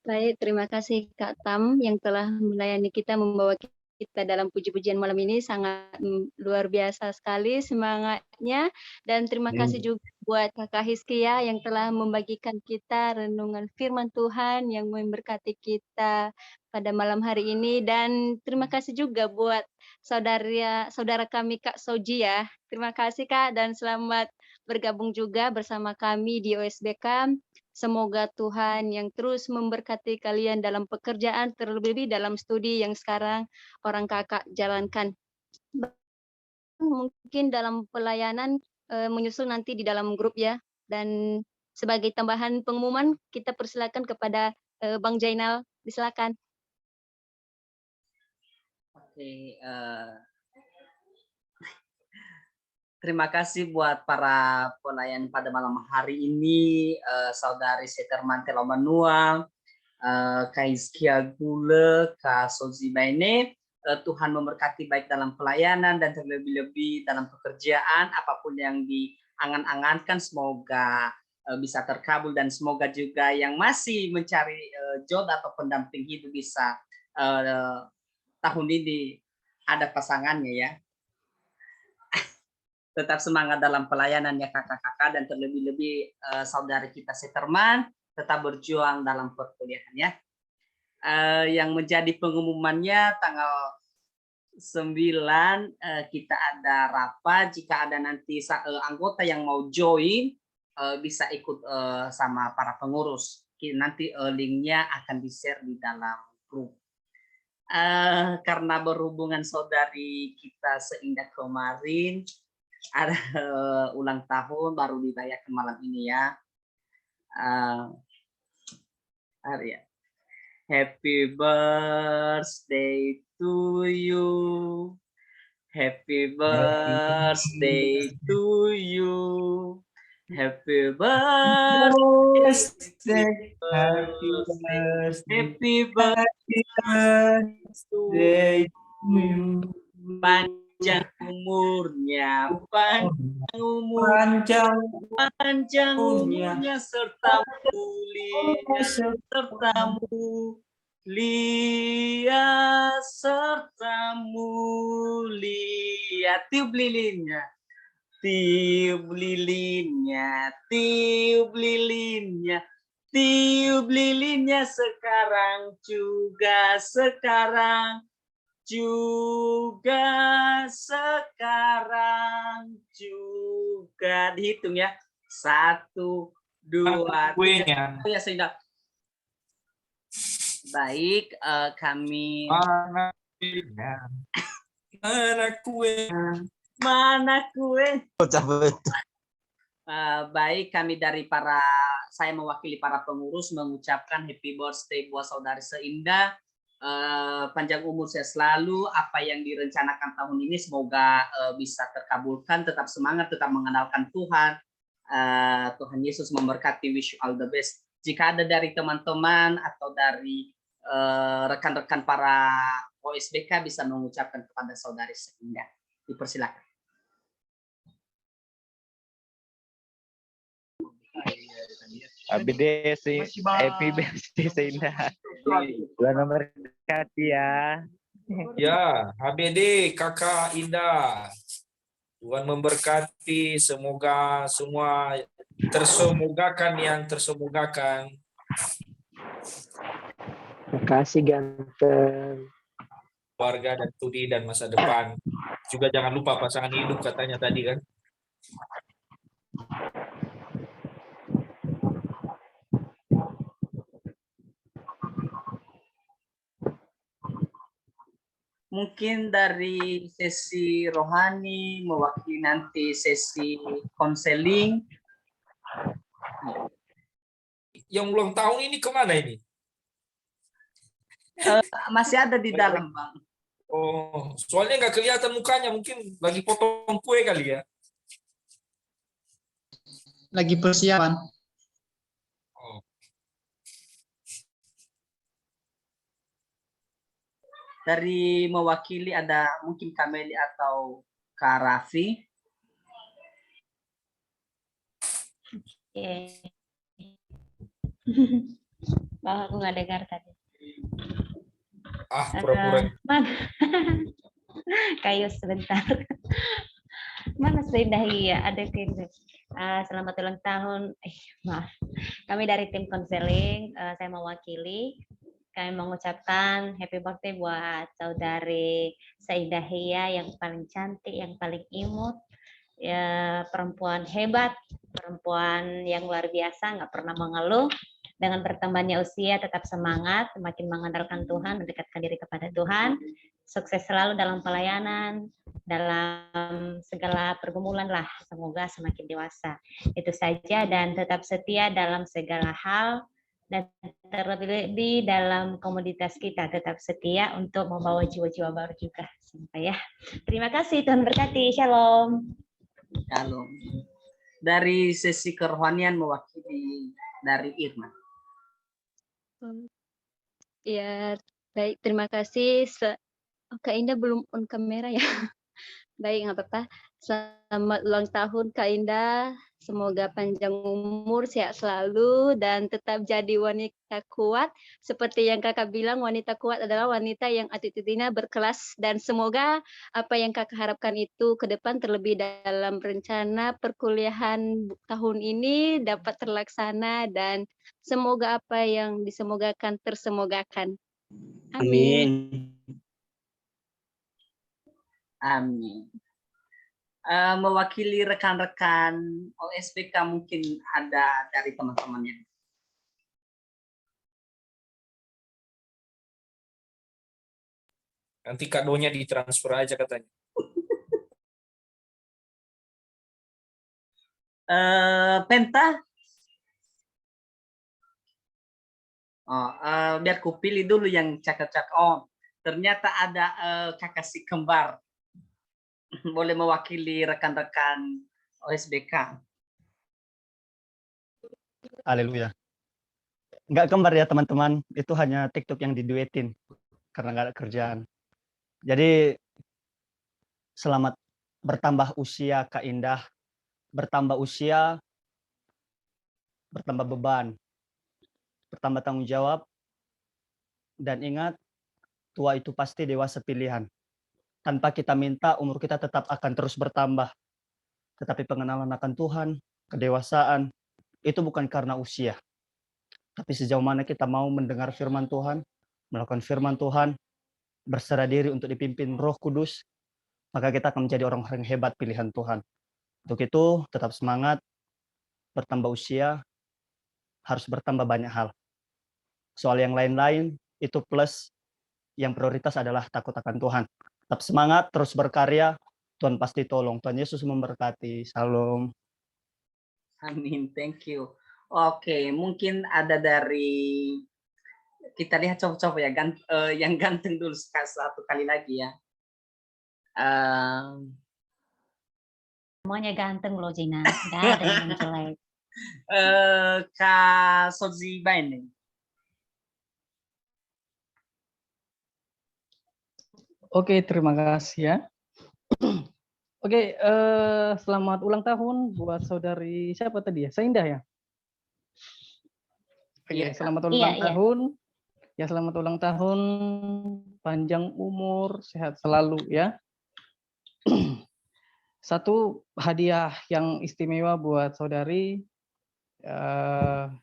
Baik, terima kasih Kak Tam yang telah melayani kita, membawa kita dalam puji-pujian malam ini. Sangat luar biasa sekali semangatnya. Dan terima kasih juga buat Kakak Hizkia yang telah membagikan kita renungan firman Tuhan yang memberkati kita pada malam hari ini. Dan terima kasih juga buat saudara kami Kak Soji ya. Terima kasih Kak dan selamat bergabung juga bersama kami di OSBK. Semoga Tuhan yang terus memberkati kalian dalam pekerjaan, terlebih dalam studi yang sekarang orang kakak jalankan. Mungkin dalam pelayanan menyusul nanti di dalam grup ya. Dan sebagai tambahan pengumuman, kita persilakan kepada Bang Jainal. Silakan. Oke, terima kasih buat para pelayan pada malam hari ini, Saudari Seterman Telomanuang, Kak Hizkia Gule, Kak Sozi Baine. Tuhan memberkati baik dalam pelayanan dan terlebih-lebih dalam pekerjaan, apapun yang diangan-angankan semoga bisa terkabul, dan semoga juga yang masih mencari jodoh atau pendamping hidup bisa tahun ini ada pasangannya ya. Tetap semangat dalam pelayanan ya kakak-kakak, dan terlebih-lebih saudari kita Seterman tetap berjuang dalam perkuliahan ya. Yang menjadi pengumumannya tanggal 9 kita ada rapat. Jika ada nanti anggota yang mau join bisa ikut sama para pengurus. Nanti linknya akan di-share di dalam grup. Karena berhubungan saudari kita Seindah kemarin ada ulang tahun baru dirayakan malam ini ya. Ya. Happy birthday to you. Happy birthday to you. Happy birthday. Happy birthday to you. Panjang umurnya, panjang umurnya serta mulia, tiup lilinnya, tiup lilinnya, tiup lilinnya, tiup lilinnya sekarang juga, sekarang juga dihitung ya, 1, 2, 3. Oh ya Seindah. Baik, kami mana kue. Baik, kami dari saya mewakili para pengurus mengucapkan happy birthday buat saudari Seindah. Panjang umur saya selalu, apa yang direncanakan tahun ini semoga bisa terkabulkan. Tetap semangat, tetap mengenalkan Tuhan. Tuhan Yesus memberkati. Wish you all the best. Jika ada dari teman-teman atau dari rekan-rekan para OSBK bisa mengucapkan kepada saudari Seindah, dipersilakan. Happy birthday Seindah. Tuhan memberkati ya. Ya, HBD Kakak Indah. Tuhan memberkati, semoga semua tersemogakan yang tersemogakan. Terima kasih ganteng. Keluarga dan studi dan masa depan. Juga jangan lupa pasangan hidup katanya tadi kan. Mungkin dari sesi rohani mewakili nanti sesi konseling. Yang ulang tahun ini kemana ini? Masih ada di dalam, Bang. Oh, soalnya nggak kelihatan mukanya, mungkin lagi potong kue kali ya. Lagi persiapan. Oh. Dari mewakili ada mungkin Kameli atau Kak Raffi. Oke. Bahwa aku nggak dengar tadi. Pura-pura. Mana? Kayu sebentar. Mana Seindah? Iya, ada Seindah. Selamat ulang tahun. Maaf. Kami dari tim konseling, saya mewakili. Kami mengucapkan happy birthday buat saudari Saidah Hia yang paling cantik, yang paling imut, ya, perempuan hebat, perempuan yang luar biasa, nggak pernah mengeluh. Dengan bertambahnya usia tetap semangat, semakin mengandalkan Tuhan, mendekatkan diri kepada Tuhan. Sukses selalu dalam pelayanan, dalam segala pergumulan lah. Semoga semakin dewasa. Itu saja, dan tetap setia dalam segala hal, dan terlebih dalam komoditas kita tetap setia untuk membawa jiwa-jiwa baru juga. Sampai ya. Terima kasih, Tuhan berkati. Shalom. Shalom. Dari sesi kerohanian mewakili dari Irma. Ya, baik. Terima kasih. Kak Indah belum on kamera ya. Baik, nggak apa-apa. Selamat ulang tahun Kak Indah. Semoga panjang umur, sehat selalu, dan tetap jadi wanita kuat. Seperti yang kakak bilang, wanita kuat adalah wanita yang attitude-nya berkelas. Dan semoga apa yang kakak harapkan itu ke depan, terlebih dalam rencana perkuliahan tahun ini dapat terlaksana. Dan semoga apa yang disemogakan tersemogakan. Amin. Amin. Mewakili rekan-rekan OSBK mungkin ada dari teman-temannya. Nanti kadonya ditransfer aja katanya. Penta? Biar ku pilih dulu yang cakep-cakep. Oh, ternyata ada kakak si kembar. Boleh mewakili rekan-rekan OSBK. Haleluya. Nggak kembar ya teman-teman, itu hanya TikTok yang diduetin karena nggak ada kerjaan. Jadi selamat bertambah usia Kak Indah, bertambah usia, bertambah beban, bertambah tanggung jawab, dan ingat, tua itu pasti dewasa pilihan. Tanpa kita minta, umur kita tetap akan terus bertambah. Tetapi pengenalan akan Tuhan, kedewasaan, itu bukan karena usia. Tapi sejauh mana kita mau mendengar firman Tuhan, melakukan firman Tuhan, berserah diri untuk dipimpin Roh Kudus, maka kita akan menjadi orang-orang hebat pilihan Tuhan. Untuk itu, tetap semangat, bertambah usia, harus bertambah banyak hal. Soal yang lain-lain, itu plus, yang prioritas adalah takut akan Tuhan. Tetap semangat, terus berkarya, Tuhan pasti tolong. Tuhan Yesus memberkati. Salam. Amin, thank you. Oke, mungkin ada dari, kita lihat coba-coba ya, yang ganteng dulu satu kali lagi ya. Semuanya ganteng loh, Jina. Nggak ada yang jelek. Kak Sozi Baini. Oke, terima kasih ya. Oke, selamat ulang tahun buat saudari siapa tadi ya? Seindah ya? Oke, selamat ulang tahun. Ya, selamat ulang tahun, panjang umur, sehat selalu ya. Satu hadiah yang istimewa buat saudari,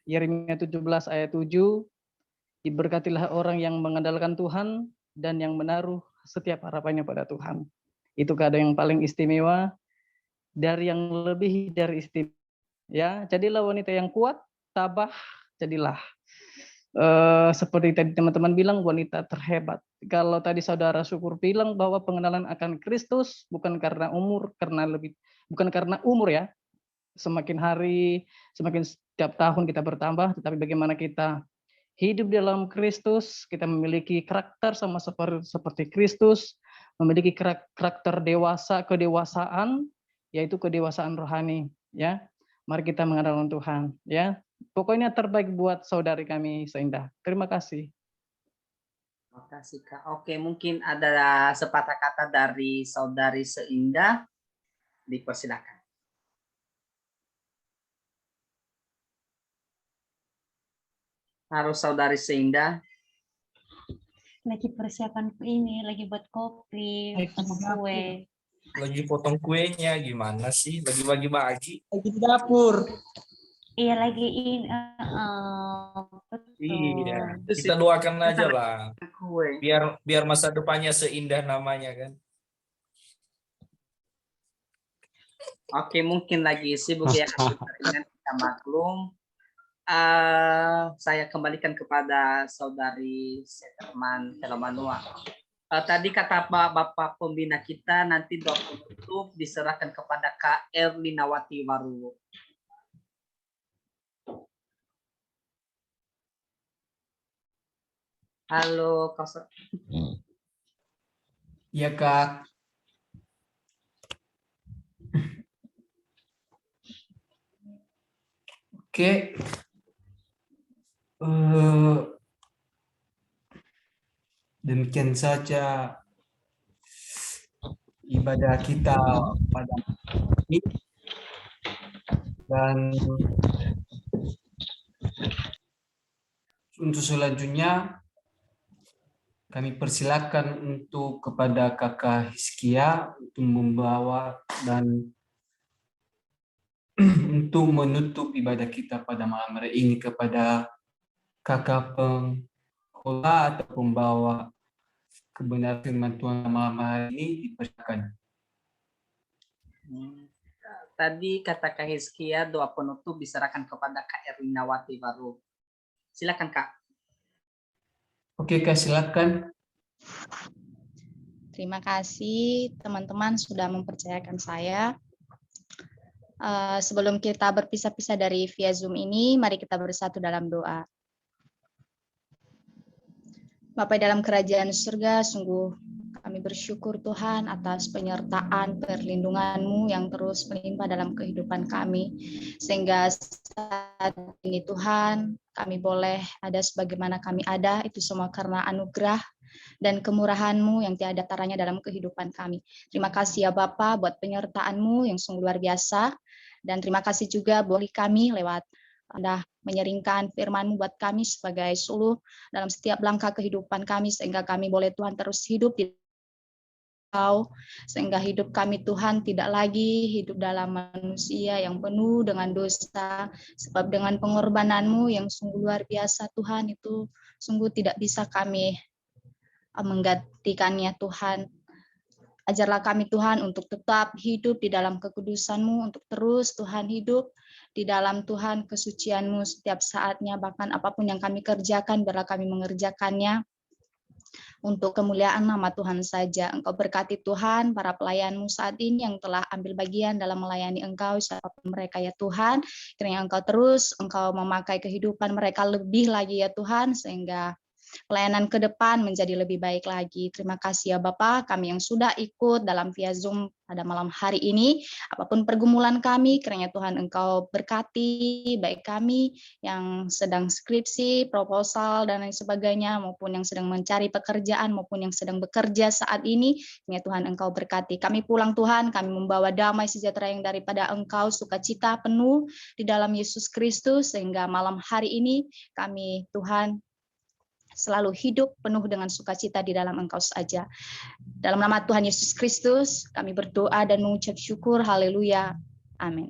Yeremia 17 ayat 7, diberkatilah orang yang mengandalkan Tuhan dan yang menaruh setiap harapannya pada Tuhan. Itu kado yang paling istimewa dari yang lebih dari istimewa. Ya, jadilah wanita yang kuat, tabah, jadilah seperti tadi teman-teman bilang, wanita terhebat. Kalau tadi saudara Syukur bilang bahwa pengenalan akan Kristus bukan karena umur, bukan karena umur ya. Semakin hari, semakin setiap tahun kita bertambah, tetapi bagaimana kita hidup dalam Kristus, kita memiliki karakter sama seperti Kristus, memiliki karakter dewasa, kedewasaan, yaitu kedewasaan rohani. Ya, mari kita mengandalkan Tuhan. Ya, pokoknya terbaik buat saudari kami Seindah. Terima kasih. Terima kasih Kak. Oke, mungkin ada sepatah kata dari saudari Seindah. Dipersilakan. Harus saudari Seindah. Lagi persiapan ini, lagi buat kopi sama kue. lagi potong kuenya, gimana sih? Lagi bagi-bagi. Lagi di dapur. Iya lagi Iya, betul. kita doakan aja lah. Kue. Biar masa depannya seindah namanya kan. Oke, mungkin lagi sibuk ya, dengan kita maklum. Saya kembalikan kepada saudari Seterman Telomanua. Tadi kata Bapak Pembina kita, nanti doa penutup diserahkan kepada Kak Erlinawati Waruwo. Halo, Kak. Iya, Kak. Oke. Demikian saja ibadah kita pada ini. Dan untuk selanjutnya kami persilakan untuk kepada Kakak Hizkia untuk membawa dan untuk menutup ibadah kita pada malam hari ini kepada Kakak pengkhotbah atau pembawa kebenaran firman Tuhan malam hari ini dipersilakan. Tadi kata Kak Hizkia, doa penutup diserahkan kepada Kak Erlinawati Waruwo. Silakan, Kak. Oke, Kak, silakan. Terima kasih teman-teman sudah mempercayakan saya. Sebelum kita berpisah-pisah dari via Zoom ini, mari kita bersatu dalam doa. Bapa dalam kerajaan surga, sungguh kami bersyukur Tuhan atas penyertaan perlindungan-Mu yang terus melimpah dalam kehidupan kami. Sehingga saat ini Tuhan, kami boleh ada sebagaimana kami ada, itu semua karena anugerah dan kemurahan-Mu yang tiada taranya dalam kehidupan kami. Terima kasih ya Bapa buat penyertaan-Mu yang sungguh luar biasa. Dan terima kasih juga boleh kami lewat Anda menyeringkan firman-Mu buat kami sebagai suluh dalam setiap langkah kehidupan kami, sehingga kami boleh Tuhan terus hidup di Kau, sehingga hidup kami Tuhan tidak lagi hidup dalam manusia yang penuh dengan dosa, sebab dengan pengorbanan-Mu yang sungguh luar biasa Tuhan, itu sungguh tidak bisa kami menggantikannya Tuhan. Ajarlah kami Tuhan untuk tetap hidup di dalam kekudusan-Mu, untuk terus Tuhan hidup di dalam Tuhan kesucian-Mu setiap saatnya, bahkan apapun yang kami kerjakan, biarlah kami mengerjakannya untuk kemuliaan nama Tuhan saja. Engkau berkati Tuhan para pelayan-Mu saat ini yang telah ambil bagian dalam melayani Engkau, siapapun mereka ya Tuhan, kiranya Engkau memakai kehidupan mereka lebih lagi ya Tuhan, sehingga pelayanan ke depan menjadi lebih baik lagi. Terima kasih ya Bapak, kami yang sudah ikut dalam via Zoom pada malam hari ini. Apapun pergumulan kami, kiranya Tuhan Engkau berkati, baik kami yang sedang skripsi, proposal, dan lain sebagainya, maupun yang sedang mencari pekerjaan, maupun yang sedang bekerja saat ini, kiranya Tuhan Engkau berkati. Kami pulang Tuhan, kami membawa damai sejahtera yang daripada Engkau, sukacita penuh di dalam Yesus Kristus, sehingga malam hari ini kami Tuhan selalu hidup penuh dengan sukacita di dalam Engkau saja. Dalam nama Tuhan Yesus Kristus, kami berdoa dan mengucap syukur. Haleluya. Amin.